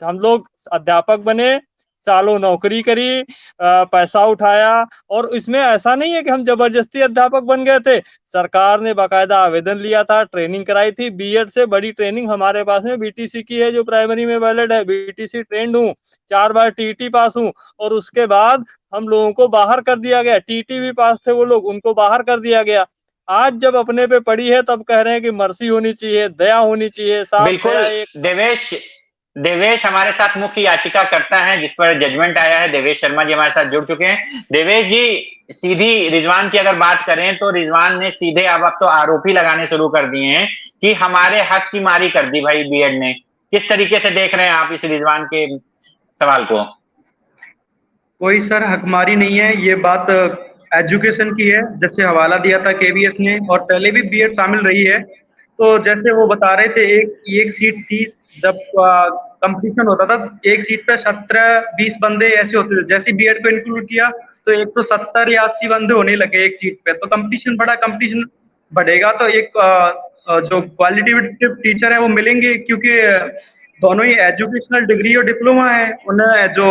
हम लोग अध्यापक बने, सालों नौकरी करी, पैसा उठाया, और इसमें ऐसा नहीं है कि हम जबरदस्ती अध्यापक बन गए थे। सरकार ने बाकायदा आवेदन लिया था, ट्रेनिंग कराई थी। बीएड से बड़ी ट्रेनिंग हमारे पास में बीटीसी की है, जो प्राइमरी में वैलिड है। बीटीसी ट्रेंड हूँ, 4 बार टीटी पास हूँ, और उसके बाद हम लोगों को बाहर कर दिया गया। टीटी भी पास थे वो लोग, उनको बाहर कर दिया गया। आज जब अपने पे पड़ी है तब कह रहे हैं कि मर्सी होनी चाहिए, दया होनी चाहिए। बिल्कुल। देवेश हमारे साथ मुख्य याचिका करता है जिस पर जजमेंट आया है। देवेश शर्मा जी हमारे साथ जुड़ चुके हैं। देवेश जी, सीधी रिजवान की अगर बात करें तो रिजवान ने सीधे अब तो आरोप ही लगाने शुरू कर दिए हैं कि हमारे हक की मारी कर दी भाई बीएड ने। किस तरीके से देख रहे हैं आप इस रिजवान के सवाल को? कोई सर हकमारी नहीं है, ये बात एजुकेशन की है। जैसे हवाला दिया था केवीएस ने, और पहले भी बीएड शामिल रही है। तो जैसे वो बता रहे थे, एक सीट थी, जब कंपटीशन होता था एक सीट पे 17-20 बंदे ऐसे होते थे। जैसे बीएड को इंक्लूड किया तो 170 या 80 बंदे होने लगे एक सीट पे, तो कंपटीशन बढ़ेगा, तो एक जो क्वालिटेटिव टीचर है वो मिलेंगे, क्योंकि दोनों ही एजुकेशनल डिग्री और डिप्लोमा है। उन्हें जो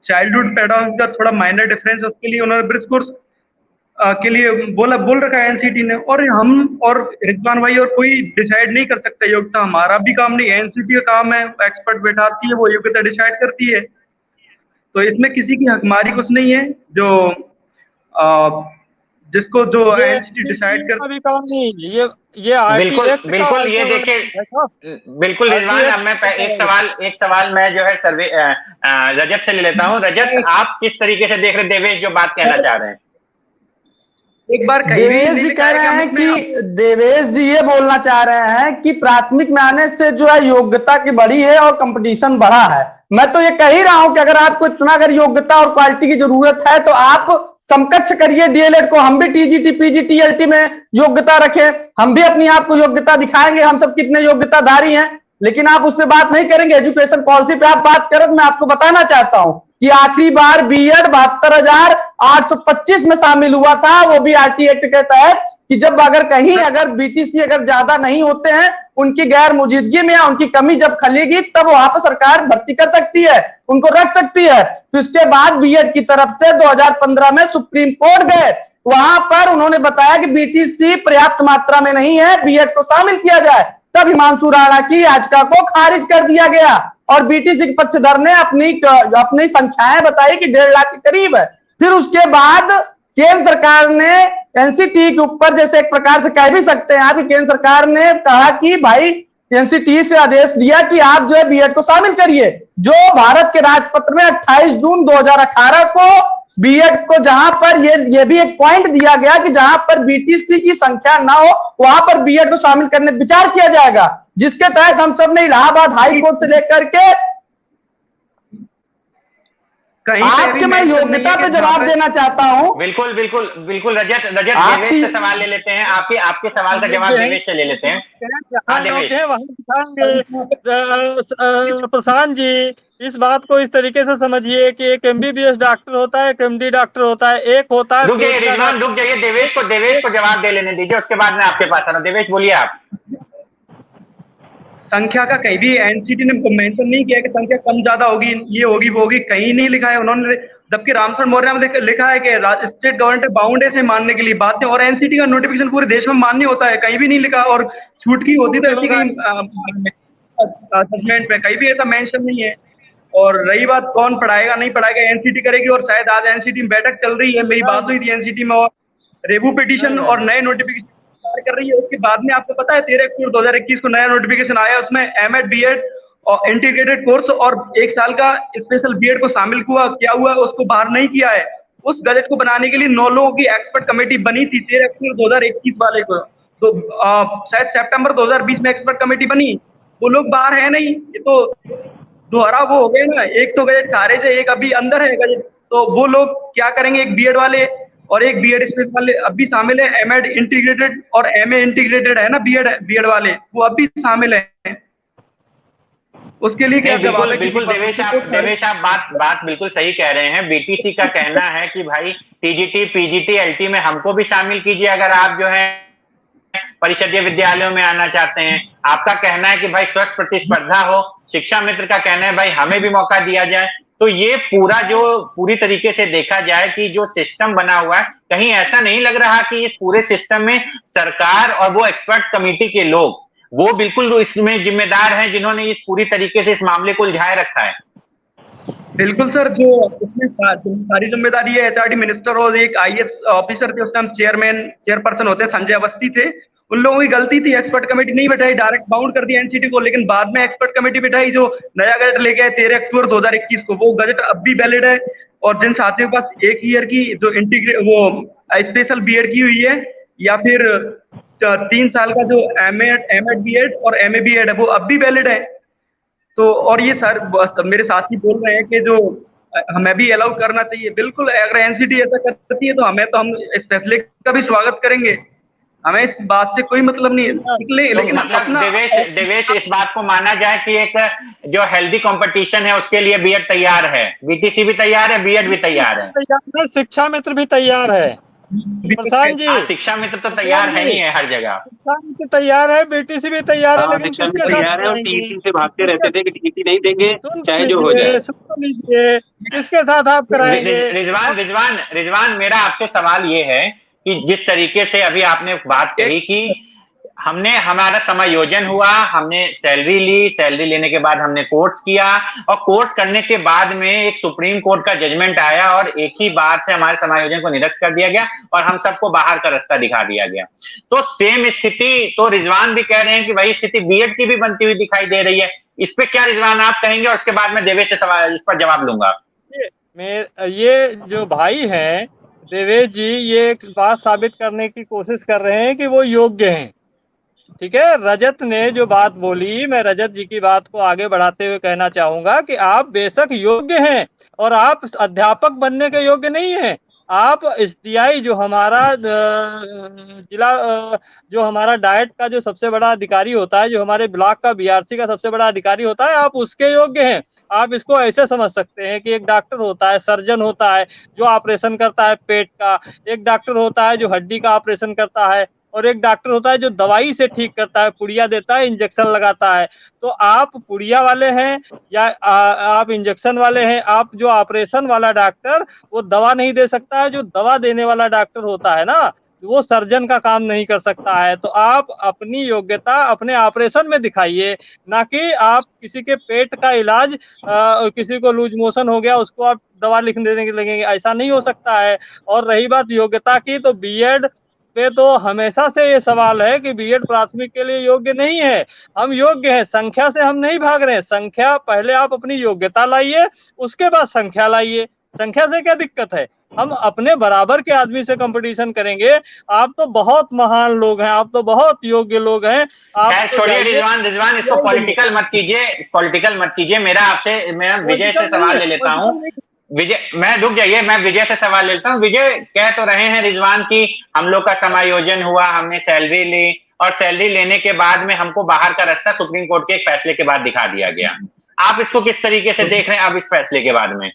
चाइल्डहुड पेडागोजी का थोड़ा माइनर डिफरेंस है, उसके लिए उन्होंने ब्रिज कोर्स के लिए बोल रखा है एनसीटी ने, और हम और रिजवान भाई और कोई डिसाइड नहीं कर सकता योग्यता, हमारा भी काम नहीं, एनसीटी का काम है, एक्सपर्ट बैठाती है, वो योग्यता डिसाइड करती है। तो इसमें किसी की हकमारी कुछ नहीं है, जो जिसको जो एनसीटी डिसाइड कर भी काम नहीं, ये बिल्कुल ये देखिए, बिल्कुल रिजवान, अब मैं एक सवाल मैं जो है सर्वे रजत से ले लेता हूँ। रजत, आप किस तरीके से देख रहे देवेश जो बात कहना चाह रहे हैं? एक बार देवेश जी कह रहे हैं कि देवेश जी ये बोलना चाह रहे हैं कि प्राथमिक में आने से जो है योग्यता की बढ़ी है और कंपटीशन बढ़ा है। मैं तो ये कह ही रहा हूं कि अगर आपको इतना अगर योग्यता और क्वालिटी की जरूरत है तो आप समकक्ष करिए डीएलएड को। हम भी टीजीटी पीजीटी एलटी में योग्यता रखें, हम भी अपनी आप को योग्यता दिखाएंगे, हम सब कितने योग्यताधारी हैं, लेकिन आप उससे बात नहीं करेंगे। एजुकेशन पॉलिसी पे आप बात करें, मैं आपको बताना चाहता हूं कि आखिरी बार बीएड 72,825 में शामिल हुआ था, वो भी आरटी एक्ट के तहत, कि जब अगर बीटीसी अगर ज्यादा नहीं होते हैं, उनकी गैर मौजूदगी में या उनकी कमी जब खलेगी, तब वहां पर सरकार भर्ती कर सकती है, उनको रख सकती है। तो इसके बाद बीएड की तरफ से 2015 में सुप्रीम कोर्ट गए, वहां पर उन्होंने बताया कि बीटीसी पर्याप्त मात्रा में नहीं है, बीएड को शामिल किया जाए। तब हिमांशु राणा की याचिका को खारिज कर दिया गया और बीटीसी के पक्षधर ने अपनी संख्याएं बताई कि 1.5 लाख के करीब है। फिर उसके बाद केंद्र सरकार ने एनसीटी के ऊपर, जैसे एक प्रकार से कह भी सकते हैं आप, केंद्र सरकार ने कहा कि भाई एनसीटी से आदेश दिया कि आप जो है बीएड को शामिल करिए, जो भारत के राजपत्र में 28 जून 2018 को बीएड को, जहां पर ये भी एक पॉइंट दिया गया कि जहां पर बीटीसी की संख्या ना हो वहां पर बीएड को शामिल करने विचार किया जाएगा, जिसके तहत हम सब ने इलाहाबाद हाई कोर्ट से लेकर के आपके मैं योग्यता पे जवाब देना चाहता हूं। बिल्कुल रजत देवेश से सवाल ले लेते हैं, आपके सवाल का जवाब देवेश से ले लेते हैं। प्रशांत जी, इस बात को इस तरीके से समझिए कि एक एमबीबीएस डॉक्टर होता है, एक एमडी डॉक्टर होता है, एक होता है। रुक जाइए, देवेश को जवाब दे लेने दीजिए, उसके बाद मैं आपके पास आ रहा हूं। देवेश बोलिए आप। संख्या का कहीं भी एनसीटी ने मेंशन नहीं किया कि संख्या कम ज्यादा होगी, ये होगी वो होगी, कहीं नहीं लिखा है उन्होंने, जबकि रामचंद्र मौर्य में लिखा है कि स्टेट गवर्नमेंट बाउंड है इसे मानने के लिए बातें, और एनसीटी का नोटिफिकेशन पूरे देश में मान्य होता है, कहीं भी नहीं लिखा। और छूट की होती तो ऐसी जजमेंट में कहीं भी ऐसा मेंशन नहीं है। और रही बात कौन पढ़ाएगा नहीं पढ़ाएगा, एनसीटी करेगी, और शायद आज एनसीटी में बैठक चल रही है, मेरी बात हुई थी एनसीटी में, और रेबू पिटीशन और नए नोटिफिकेशन कर रही है। उसके बाद में आपको पता है 13 अक्टूबर 2021 को नया नोटिफिकेशन आया, उसमें एमएड बीएड और इंटीग्रेटेड कोर्स और 1 साल का स्पेशल बीएड को शामिल किया हुआ, उसको बाहर नहीं किया है। उस गजट को बनाने के लिए 9 लोगों की एक्सपर्ट कमेटी बनी थी 13 अक्टूबर 2021 वाले को, तो शायद सितंबर 2020 में एक्सपर्ट कमेटी बनी, वो लोग बाहर है नहीं। ये तो दोहरा वो हो गए ना, एक तो गजट खारिज है, एक अभी अंदर है गजट, तो वो लोग क्या करेंगे? एक बीएड वाले और एक बीएड स्पेशल वाले अब भी शामिल है, एमएड इंटीग्रेटेड और एमए इंटीग्रेटेड है ना, बीएड वाले वो अब भी शामिल है। उसके लिए क्या जवाब है? बिल्कुल देवेश आप बात बिल्कुल सही कह रहे हैं। बीटीसी का कहना है कि भाई टीजीटी पीजीटी एलटी में हमको भी शामिल कीजिए अगर आप जो है परिषदीय विद्यालयों में आना चाहते हैं। आपका कहना है कि भाई स्वस्थ प्रतिस्पर्धा हो, शिक्षा मित्र का कहना है भाई हमें भी मौका दिया जाए। तो ये पूरी तरीके से देखा जाए कि जो सिस्टम बना हुआ है, कहीं ऐसा नहीं लग रहा कि इस पूरे सिस्टम में सरकार और वो एक्सपर्ट कमेटी के लोग वो बिल्कुल इसमें जिम्मेदार हैं जिन्होंने इस पूरी तरीके से इस मामले को उलझाए रखा है? बिल्कुल सर, जो इसमें सारी जिम्मेदारी है एचआरडी मिनिस्टर और एक आईएएस ऑफिसर थे, उस टाइम चेयरपर्सन होते संजय अवस्थी थे, उन लोगों की गलती थी। एक्सपर्ट कमेटी नहीं बैठाई, डायरेक्ट बाउंड कर दिया एनसीटी को, लेकिन बाद में एक्सपर्ट कमेटी बैठाई जो नया गजट लेके आए 13 अक्टूबर 2021 को, वो गजट अब भी वैलिड है। और जिन साथियों के पास 1 ईयर की जो स्पेशल बीएड की हुई है या फिर 3 साल का जो एमएड बीएड और एमए बीएड है, वो अब भी वैलिड है। तो और ये सर मेरे साथी बोल रहे हैं कि जो हमें भी अलाउ करना चाहिए। बिल्कुल, अगर एनसीटी ऐसा करती है तो हम इस फैसले का भी स्वागत करेंगे। हमें इस बात से कोई मतलब नहीं है, तो लेकिन मतलब अपना देवेश इस बात को माना जाए कि एक जो हेल्दी कंपटीशन है उसके लिए बीएड तैयार है, बीटीसी भी तैयार है, बीएड भी तैयार है, शिक्षा मित्र भी तैयार है प्रशांत जी। हाँ, शिक्षा मित्र तो तैयार है ही है हर जगह। शिक्षा मित्र तैयार है, बीटीसी भी तैयार है, हाँ, लेकिन शिक्षा किसके में साथ तैयार है और कराएंगे? टीईटी से भागते रहते थे कि टीईटी नहीं देंगे सुन तो चाहे जो हो लीजिए, जाए। सुन तो लीजिए, किसके साथ आप कराएंगे? रिजवान मेरा आपसे सवाल ये है कि जिस तरीके से अभी आपने बात कही कि हमारा समायोजन हुआ, हमने सैलरी ली, सैलरी लेने के बाद हमने कोर्स किया और कोर्स करने के बाद में एक सुप्रीम कोर्ट का जजमेंट आया और एक ही बार से हमारे समायोजन को निरस्त कर दिया गया और हम सबको बाहर का रास्ता दिखा दिया गया। तो सेम स्थिति तो रिजवान भी कह रहे हैं कि वही स्थिति बीएड की भी बनती हुई दिखाई दे रही है। इस पे क्या रिजवान आप कहेंगे और उसके बाद मैं देवेश से सवाल इस पर जवाब लूंगा। ये जो भाई हैं देवेश जी, ये एक बात साबित करने की कोशिश कर रहे हैं कि वो योग्य हैं। ठीक है, रजत ने जो बात बोली, मैं रजत जी की बात को आगे बढ़ाते हुए कहना चाहूंगा कि आप बेशक योग्य हैं और आप अध्यापक बनने के योग्य नहीं हैं। आप एसडीआई जो हमारा जिला जो हमारा डाइट का जो सबसे बड़ा अधिकारी होता है, जो हमारे ब्लॉक का बीआरसी का सबसे बड़ा अधिकारी होता है, आप उसके योग्य हैं। आप इसको ऐसे समझ सकते हैं कि एक डॉक्टर होता है, सर्जन होता है जो ऑपरेशन करता है पेट का, एक डॉक्टर होता है जो हड्डी का ऑपरेशन करता है, और एक डॉक्टर होता है जो दवाई से ठीक करता है, पुड़िया देता है, इंजेक्शन लगाता है। तो आप पुड़िया वाले हैं या आप इंजेक्शन वाले हैं? आप जो ऑपरेशन वाला डॉक्टर वो दवा नहीं दे सकता है, जो दवा देने वाला डॉक्टर होता है ना वो सर्जन का काम नहीं कर सकता है। तो आप अपनी योग्यता अपने ऑपरेशन में दिखाइए, ना कि आप किसी के पेट का इलाज किसी को लूज मोशन हो गया उसको आप दवा लिख देने के लगेंगे, ऐसा नहीं हो सकता है। और रही बात योग्यता की, तो बीएड पे तो हमेशा से ये सवाल है कि बीएड प्राथमिक के लिए योग्य नहीं है। हम योग्य हैं, संख्या से हम नहीं भाग रहे हैं। संख्या पहले आप अपनी योग्यता लाइए, उसके बाद संख्या लाइए। संख्या से क्या दिक्कत है? हम अपने बराबर के आदमी से कंपटीशन करेंगे। आप तो बहुत महान लोग हैं, आप तो बहुत योग्य लोग हैं। आप छोड़िए रिजवान इसको पॉलिटिकल मत कीजिए। मैं विजय से सवाल ले लेता हूँ। विजय, मैं विजय से सवाल लेता हूँ। विजय, कह तो रहे हैं रिजवान की हम लोग का समायोजन हुआ, हमने सैलरी ली और सैलरी लेने के बाद में हमको बाहर का रास्ता सुप्रीम कोर्ट के एक फैसले के बाद दिखा दिया गया। आप इसको किस तरीके से देख रहे हैं अब इस फैसले के बाद में?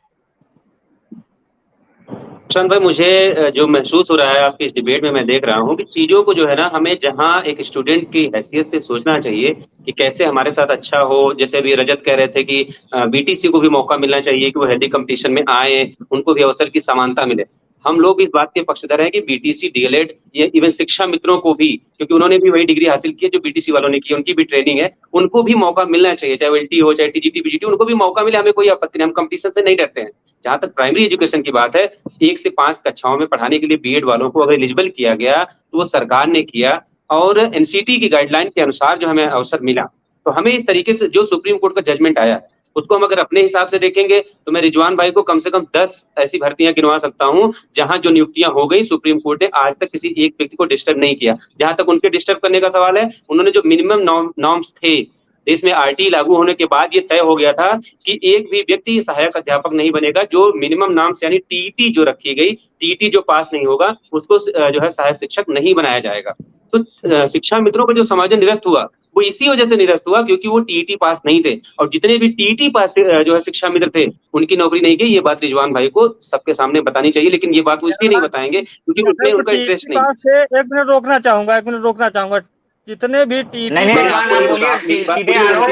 प्रशांत भाई, मुझे जो महसूस हो रहा है आपकी इस डिबेट में, मैं देख रहा हूँ कि चीजों को जो है ना, हमें जहाँ एक स्टूडेंट की हैसियत से सोचना चाहिए कि कैसे हमारे साथ अच्छा हो। जैसे अभी रजत कह रहे थे कि बीटीसी को भी मौका मिलना चाहिए कि वो हेल्दी कंपटीशन में आए, उनको भी अवसर की समानता मिले। हम लोग इस बात के पक्षधर हैं कि बीटीसी, डीएलएड, ये इवन शिक्षा मित्रों को भी, क्योंकि उन्होंने भी वही डिग्री हासिल की है जो बीटीसी वालों ने की, उनकी भी ट्रेनिंग है, उनको भी मौका मिलना चाहिए, चाहे वो एलटी हो चाहे टीजीटी बीजीटी, उनको भी मौका मिले। हमें कोई आपत्ति नहीं, हम कंपटीशन से नहीं डरते हैं। जहां तक प्राइमरी एजुकेशन की बात है, 1 से 5 कक्षाओं में पढ़ाने के लिए बीएड वालों को अगर एलिजिबल किया गया तो वो सरकार ने किया, और एनसीटी की गाइडलाइन के अनुसार जो हमें अवसर मिला। तो हमें इस तरीके से जो सुप्रीम कोर्ट का जजमेंट आया उसको हम अगर अपने हिसाब से देखेंगे तो मैं रिजवान भाई को कम से कम 10 ऐसी भर्तियां गिनवा सकता हूं जहां जो नियुक्तियां हो गई, सुप्रीम कोर्ट ने आज तक किसी एक व्यक्ति को डिस्टर्ब नहीं किया। जहां तक उनके डिस्टर्ब करने का सवाल है, उन्होंने जो मिनिमम नॉर्म्स थे, देश में आरटी लागू होने के बाद ये तय हो गया था कि एक भी व्यक्ति सहायक अध्यापक नहीं बनेगा जो मिनिमम नॉर्म्स यानी टीईटी जो रखी गई, टीईटी जो पास नहीं होगा उसको जो है सहायक शिक्षक नहीं बनाया जाएगा। तो शिक्षा मित्रों का जो समायोजन निरस्त हुआ वो इसी वजह से निरस्त हुआ क्योंकि वो टीईटी पास नहीं थे, और जितने भी टीईटी पास जो है शिक्षा मित्र थे उनकी नौकरी नहीं गई। ये बात रिजवान भाई को सबके सामने बतानी चाहिए, लेकिन ये बात वो इसलिए नहीं बताएंगे क्योंकि उसमें उनका इंटरेस्ट नहीं। एक मिनट रोकना चाहूंगा। जितने भी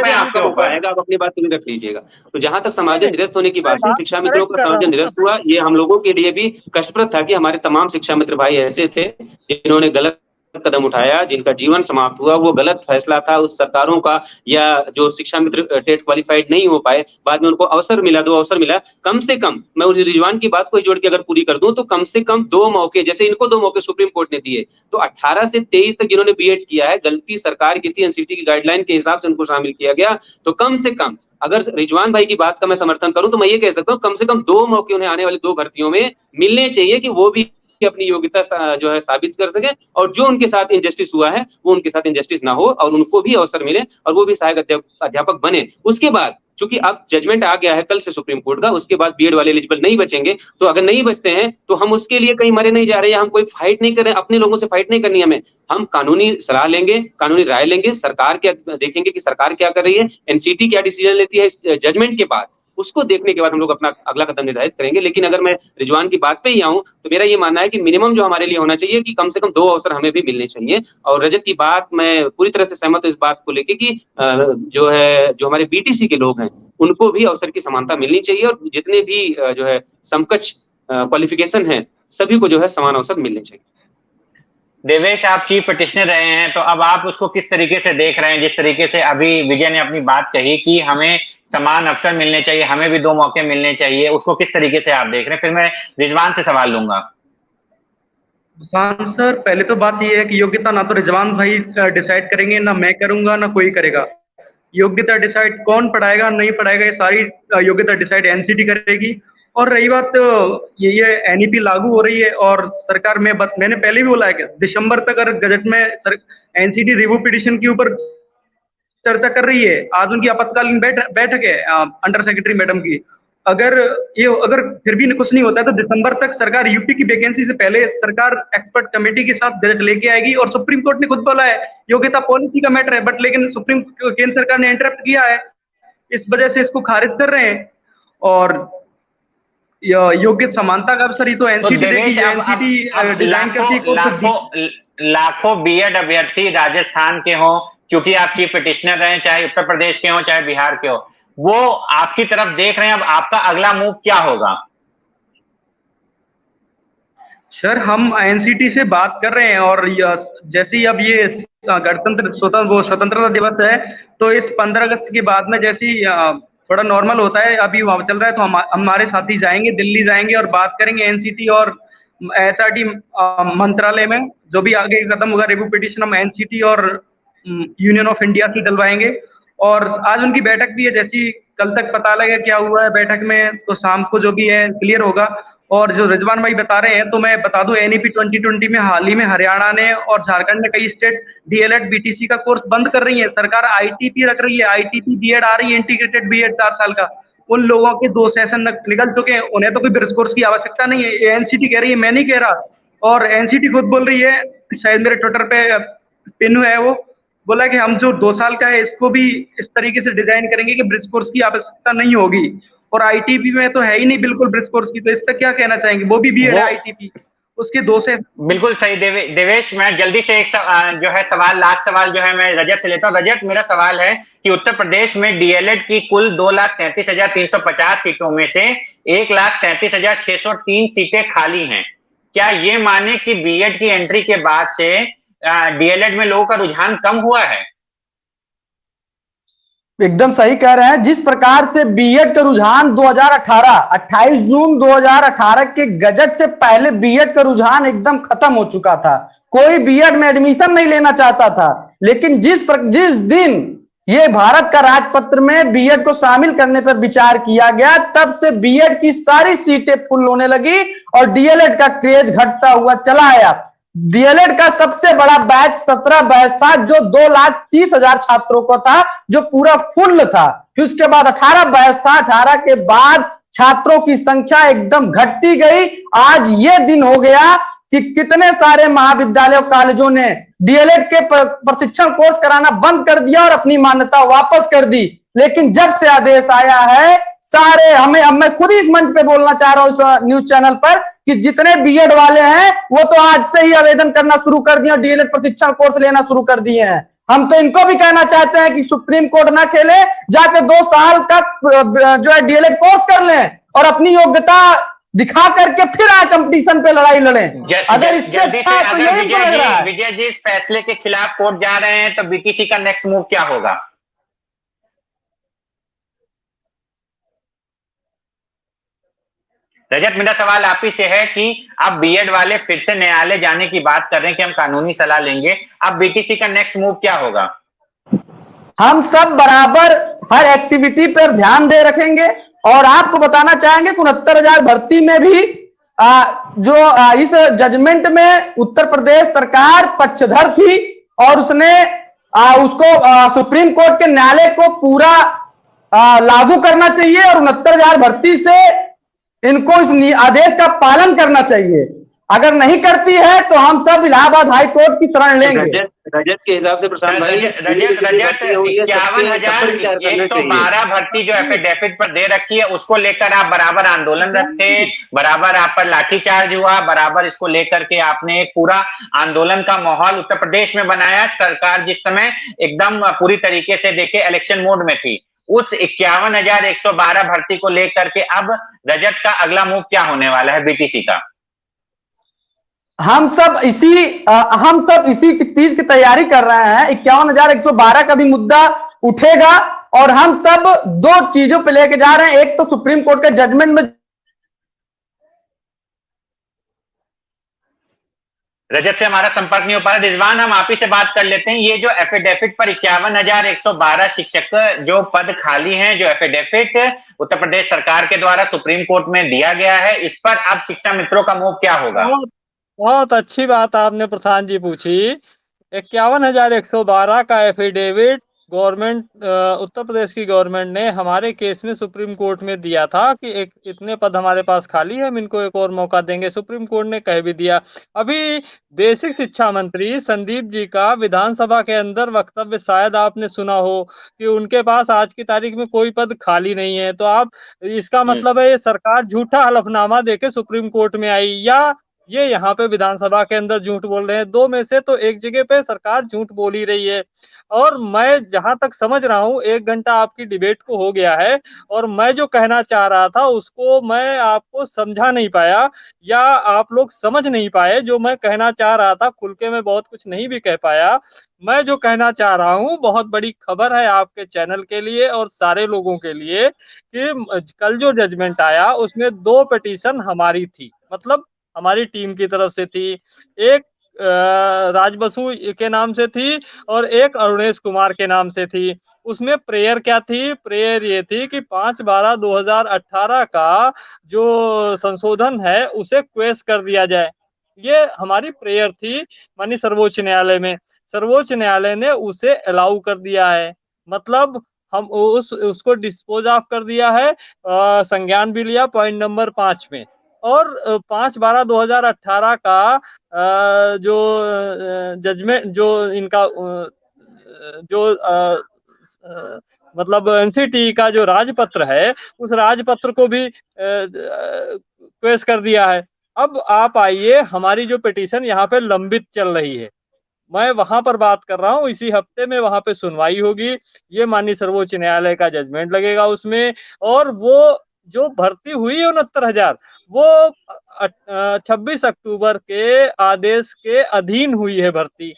आप अपनी बात रख लीजिएगा। तो जहां तक समायोजन निरस्त होने की बात है, शिक्षा मित्रों का समायोजन निरस्त हुआ, ये हम लोगों के लिए भी कष्टप्रद था कि हमारे तमाम शिक्षा मित्र भाई ऐसे थे जिन्होंने गलत कदम उठाया, जिनका जीवन समाप्त हुआ। वो गलत फैसला था उस सरकारों का, या जो शिक्षा मित्र टेट क्वालिफाइड नहीं हो पाए, बाद में उनको अवसर मिला, 2 अवसर मिला। कम से कम मैं उस रिजवान की बात को जोड़ के अगर पूरी कर दूं तो कम से कम 2 मौके, जैसे इनको 2 मौके सुप्रीम कोर्ट ने दिए, तो 18 से 23 तक जिन्होंने बीएड किया है, गलती सरकार की थी, एनसीटी की गाइडलाइन के हिसाब से उनको शामिल किया गया। तो कम से कम अगर रिजवान भाई की बात का मैं समर्थन करूं तो मैं ये कह सकता हूं कम से कम 2 मौके उन्हें आने वाली 2 भर्तियों में मिलने चाहिए कि वो भी अपनी योग्यता जो है साबित कर सके, और जो उनके साथ इंजस्टिस हुआ है वो उनके साथ इंजस्टिस ना हो और उनको भी अवसर मिले और वो भी सहायक अध्यापक बने। उसके बाद चूंकि अब जजमेंट आ गया है कल से सुप्रीम कोर्ट का, उसके बाद बीएड वाले एलिजिबल नहीं बचेंगे, तो अगर नहीं बचते हैं तो हम उसके लिए कहीं मरे नहीं जा रहे, या हम कोई फाइट नहीं कर रहे, अपने लोगों से फाइट नहीं करनी हमें। हम कानूनी सलाह लेंगे, कानूनी राय लेंगे, सरकार क्या देखेंगे कि सरकार क्या कर रही है, एनसीटी क्या डिसीजन लेती है इस जजमेंट के बाद, उसको देखने के बाद हम लोग अपना अगला कदम निर्धारित करेंगे। लेकिन अगर मैं रिजवान की बात पे ही आऊं तो मेरा ये मानना है कि मिनिमम जो हमारे लिए होना चाहिए कि कम से कम 2 अवसर हमें भी मिलने चाहिए। और रजत की बात मैं पूरी तरह से सहमत हूं इस बात को लेके कि जो हमारे बीटीसी के लोग हैं उनको भी अवसर की समानता मिलनी चाहिए, और जितने भी जो है समकक्ष क्वालिफिकेशन है सभी को जो है समान अवसर मिलने चाहिए। देवेश, आप चीफ पिटिशनर रहे हैं, तो अब आप उसको किस तरीके से देख रहे हैं? जिस तरीके से अभी विजय ने अपनी बात कही कि हमें समान अवसर मिलने चाहिए, हमें भी 2 मौके मिलने चाहिए, उसको किस तरीके से आप देख रहे हैं? फिर मैं रिजवान से सवाल लूंगा। सर, पहले तो बात यह है कि योग्यता ना तो रिजवान भाई डिसाइड करेंगे, ना मैं करूंगा, ना कोई करेगा। योग्यता डिसाइड कौन पढ़ाएगा नहीं पढ़ाएगा, ये सारी योग्यता डिसाइड एनसीटी करेगी। और रही बात ये एनईपी लागू हो रही है और सरकार में मैंने पहले भी बोला है कि दिसंबर तक अगर गजट में एनसीटी रिव्यू पिटिशन के ऊपर चर्चा कर रही है। आज उनकी आपातकालीन बैठक है अंडर सेक्रेटरी मैडम की। अगर फिर भी कुछ नहीं होता है तो दिसंबर तक सरकार यूपी की वैकेंसी से पहले सरकार एक्सपर्ट कमेटी के साथ गजट लेके आएगी। और सुप्रीम कोर्ट ने खुद बोला है योग्यता पॉलिसी का मैटर है, बट लेकिन केंद्र सरकार ने इंटरप्ट किया है, इस वजह से इसको खारिज कर रहे हैं। और योग्य समानता का अवसर ही तो एनसीटी डिजाइन करती है। लाखों बीएड अभ्यर्थी राजस्थान के हों, क्योंकि आप चीफ पिटिशनर हैं, चाहे उत्तर प्रदेश के हों चाहे बिहार के हो, वो आपकी तरफ देख रहे हैं। अब आपका अगला मूव क्या होगा? सर, हम एनसीटी से बात कर रहे हैं और जैसे ही अब ये स्वतंत्रता दिवस है तो इस 15 अगस्त के बाद में जैसे ही थोड़ा नॉर्मल होता है, अभी वहां चल रहा है, तो हमारे साथी जाएंगे, दिल्ली जाएंगे और बात करेंगे एनसीटी और एचआरडी मंत्रालय में। जो भी आगे कदम होगा रिव्यू पिटिशन हम एनसीटी और यूनियन ऑफ इंडिया से डलवाएंगे। और आज उनकी बैठक भी है, जैसी कल तक पता लगा क्या हुआ है बैठक में, तो शाम को जो भी है क्लियर होगा। और जो रिजवान भाई बता रहे हैं तो मैं बता दूं एनईपी 2020 में हाल ही में हरियाणा ने और झारखंड ने कई स्टेट डीएलएड बीटीसी का कोर्स बंद कर रही है। सरकार आईटीपी रख रही है, आईटीपी बीएड आ रही है, इंटीग्रेटेड बीएड 4 साल का। उन लोगों के 2 सेशन निकल चुके हैं, उन्हें तो कोई ब्रिज कोर्स की आवश्यकता नहीं है। एनसीटी कह रही है, मैं नहीं कह रहा। और एनसीटी खुद बोल रही है, शायद मेरे ट्विटर पे पिन है, वो बोला कि हम जो 2 साल का है इसको भी इस तरीके से डिजाइन करेंगे कि ब्रिज कोर्स की आवश्यकता नहीं होगी। और आईटीपी में तो है ही नहीं बिल्कुल ब्रिज कोर्स की, तो इस तक क्या कहना चाहेंगे? वो भी बीएड है आईटीपी, उसके 2 से बिल्कुल सही। देवेश, मैं जल्दी से एक जो है सवाल, लास्ट सवाल जो है मैं रजत से लेता हूँ। रजत, मेरा सवाल है कि उत्तर प्रदेश में डीएलएड की कुल 2,33,350 सीटों में से 1,33,603 सीटें खाली हैं। क्या ये माने कि बीएड की एंट्री के बाद से डीएलएड में लोगों का रुझान कम हुआ है? एकदम सही कह रहे हैं। जिस प्रकार से बीएड का रुझान 28 जून 2018 के गजट से पहले बीएड का रुझान एकदम खत्म हो चुका था, कोई बीएड में एडमिशन नहीं लेना चाहता था। लेकिन जिस दिन ये भारत का राजपत्र में बीएड को शामिल करने पर विचार किया गया, तब से बीएड की सारी सीटें फुल होने लगी और डीएलएड का क्रेज घटता हुआ चला आया। डीएलएड का सबसे बड़ा बैच 17 बैच था जो 2,30,000 छात्रों का था, जो पूरा फुल था। फिर उसके बाद 18 बैच था, 18 के बाद छात्रों की संख्या एकदम घटती गई। आज ये दिन हो गया कि कितने सारे महाविद्यालयों कॉलेजों ने डीएलएड के प्रशिक्षण कोर्स कराना बंद कर दिया और अपनी मान्यता वापस कर दी। लेकिन जब से आदेश आया है सारे अब मैं खुद ही इस मंच पे बोलना चाह रहा हूं इस न्यूज चैनल पर कि जितने बीएड वाले हैं वो तो आज से ही आवेदन करना शुरू कर दिए, डीएलएड प्रशिक्षण कोर्स लेना शुरू कर दिए हैं। हम तो इनको भी कहना चाहते हैं कि सुप्रीम कोर्ट ना खेले, जाके 2 साल का जो है डीएलएड कोर्स कर लें और अपनी योग्यता दिखा करके फिर आए कंपटीशन पे लड़ाई लड़ें। अगर इससे अच्छा तो यही तो लग रहा है। विजय जी इस फैसले के खिलाफ कोर्ट जा रहे हैं तो बीटीसी का नेक्स्ट मूव क्या होगा? रजत, मेरा सवाल आप ही से है कि अब बीएड वाले फिर से न्यायालय जाने की बात कर रहे हैं कि हम कानूनी सलाह लेंगे, अब बीटीसी का नेक्स्ट मूव क्या होगा? हम सब बराबर हर एक्टिविटी पर ध्यान दे रखेंगे और आपको बताना चाहेंगे 69,000 भर्ती में भी इस जजमेंट में उत्तर प्रदेश सरकार पक्षधर थी और उसने उसको सुप्रीम कोर्ट के न्यायालय को पूरा लागू करना चाहिए और 69,000 भर्ती से इनको इस आदेश का पालन करना चाहिए। अगर नहीं करती है तो हम सब इलाहाबाद हाई कोर्ट की शरण लेंगे। रजत के हिसाब से प्रशांत भाई, रजत 51,112 भर्ती जो एफिडेविट पर दे रखी है उसको लेकर आप बराबर आंदोलन रखते, बराबर आप पर लाठीचार्ज हुआ, बराबर इसको लेकर के आपने एक पूरा आंदोलन का माहौल उत्तर प्रदेश में बनाया। सरकार जिस समय एकदम पूरी तरीके से देखे इलेक्शन मोड में थी, उस 51,112 भर्ती को लेकर के अब रजत का अगला मूव क्या होने वाला है बीटीसी का? हम सब इसी चीज की तैयारी कर रहे हैं। 51,112 का भी मुद्दा उठेगा और हम सब दो चीजों पे लेके जा रहे हैं। एक तो सुप्रीम कोर्ट के जजमेंट में रजत से हमारा संपर्क नहीं हो पा रहा। रिजवान, हम आप ही से बात कर लेते हैं। ये जो एफिडेविट पर 51,112 शिक्षक जो पद खाली हैं, जो एफिडेविट उत्तर प्रदेश सरकार के द्वारा सुप्रीम कोर्ट में दिया गया है, इस पर अब शिक्षा मित्रों का मूव क्या होगा? बहुत अच्छी बात आपने प्रधान जी पूछी। 51,112 का एफिडेविट गवर्नमेंट उत्तर प्रदेश की गवर्नमेंट ने हमारे केस में सुप्रीम कोर्ट में दिया था कि इतने पद हमारे पास खाली है, हम इनको एक और मौका देंगे। सुप्रीम कोर्ट ने कह भी दिया। अभी बेसिक शिक्षा मंत्री संदीप जी का विधानसभा के अंदर वक्तव्य शायद आपने सुना हो कि उनके पास आज की तारीख में कोई पद खाली नहीं है। तो आप इसका मतलब है ये सरकार झूठा हलफनामा देके सुप्रीम कोर्ट में आई, या ये यहाँ पे विधानसभा के अंदर झूठ बोल रहे हैं। दो में से तो एक जगह पे सरकार झूठ बोल ही रही है। और मैं जहां तक समझ रहा हूँ, 1 घंटा आपकी डिबेट को हो गया है और मैं जो कहना चाह रहा था उसको मैं आपको समझा नहीं पाया या आप लोग समझ नहीं पाए। जो मैं कहना चाह रहा था खुल के मैं बहुत कुछ नहीं भी कह पाया। मैं जो कहना चाह रहा हूँ, बहुत बड़ी खबर है आपके चैनल के लिए और सारे लोगों के लिए कि कल जो जजमेंट आया उसमें 2 पिटीशन हमारी थी, मतलब हमारी टीम की तरफ से थी। एक राज बसु के नाम से थी और एक अरुणेश कुमार के नाम से थी। उसमें प्रेयर क्या थी? प्रेयर ये थी कि 5/12/2018 का जो संशोधन है उसे क्वेश कर दिया जाए। ये हमारी प्रेयर थी माननीय सर्वोच्च न्यायालय में। सर्वोच्च न्यायालय ने उसे अलाउ कर दिया है, मतलब हम उसको डिस्पोज ऑफ कर दिया है, संज्ञान भी लिया पॉइंट नंबर 5 में। और 5/12/2018 का जो जजमेंट जो इनका जो मतलब एनसीटी का जो राजपत्र है उस राजपत्र को भी पेश कर दिया है। अब आप आइए, हमारी जो पिटीशन यहाँ पे लंबित चल रही है, मैं वहां पर बात कर रहा हूँ। इसी हफ्ते में वहां पे सुनवाई होगी। ये माननीय सर्वोच्च न्यायालय का जजमेंट लगेगा उसमें। और वो जो भर्ती हुई है 69,000, वो 26 अक्टूबर के आदेश के अधीन हुई है भर्ती।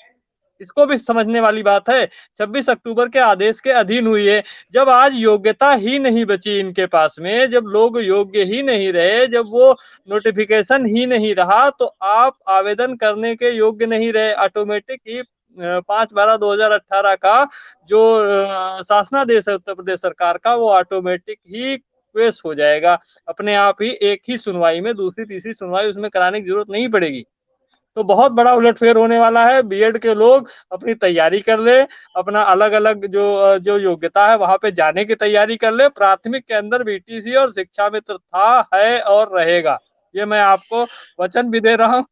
इसको भी समझने वाली बात है। 26 अक्टूबर के आदेश के अधीन हुई है। जब आज योग्यता ही नहीं बची इनके पास में, जब लोग योग्य ही नहीं रहे, जब वो नोटिफिकेशन ही नहीं रहा, तो आप आवेदन करने के योग्य नहीं रहे। ऑटोमेटिक ही 5/12/2018 का जो शासनादेश है उत्तर प्रदेश सरकार का, वो ऑटोमेटिक ही पेश हो जाएगा अपने आप ही। एक ही सुनवाई में, दूसरी तीसरी सुनवाई उसमें कराने की जरूरत नहीं पड़ेगी। तो बहुत बड़ा उलटफेर होने वाला है। बीएड के लोग अपनी तैयारी कर ले, अपना अलग अलग जो योग्यता है वहां पे जाने की तैयारी कर ले। प्राथमिक के अंदर बीटीसी और शिक्षा मित्र था, है और रहेगा, ये मैं आपको वचन भी दे रहा हूँ।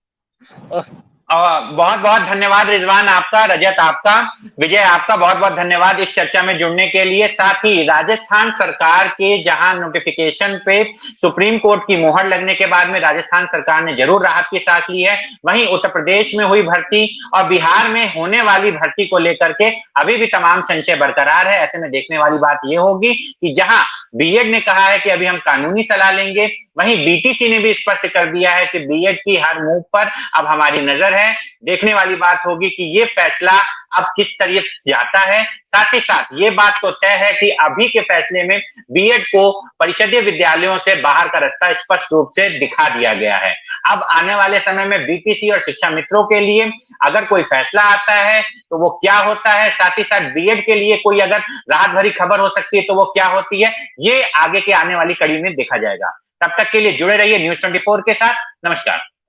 बहुत बहुत धन्यवाद रिजवान आपका, रजत आपका, विजय आपका बहुत बहुत धन्यवाद इस चर्चा में जुड़ने के लिए। साथ ही राजस्थान सरकार के जहां नोटिफिकेशन पे सुप्रीम कोर्ट की मोहर लगने के बाद में राजस्थान सरकार ने जरूर राहत की सांस ली है, वहीं उत्तर प्रदेश में हुई भर्ती और बिहार में होने वाली भर्ती को लेकर के अभी भी तमाम संशय बरकरार है। ऐसे में देखने वाली बात यह होगी कि जहां बीएड ने कहा है कि अभी हम कानूनी सलाह लेंगे, वहीं बीटीसी ने भी स्पष्ट कर दिया है कि बीएड की हर मूव पर अब हमारी नजर है। देखने वाली बात होगी कि ये फैसला अब किस तरफ जाता है। साथ ही साथ ये बात तो तय है कि अभी के फैसले में बीएड को परिषदीय विद्यालयों से बाहर का रास्ता स्पष्ट रूप से दिखा दिया गया है। अब आने वाले समय में बीटीसी और शिक्षा मित्रों के लिए अगर कोई फैसला आता है तो वो क्या होता है, साथ ही साथ बीएड के लिए कोई अगर राहत भरी खबर हो सकती है तो वो क्या होती है, ये आगे के आने वाली कड़ी में देखा जाएगा। तब तक के लिए जुड़े रहिए न्यूज़ 24 के साथ। नमस्कार।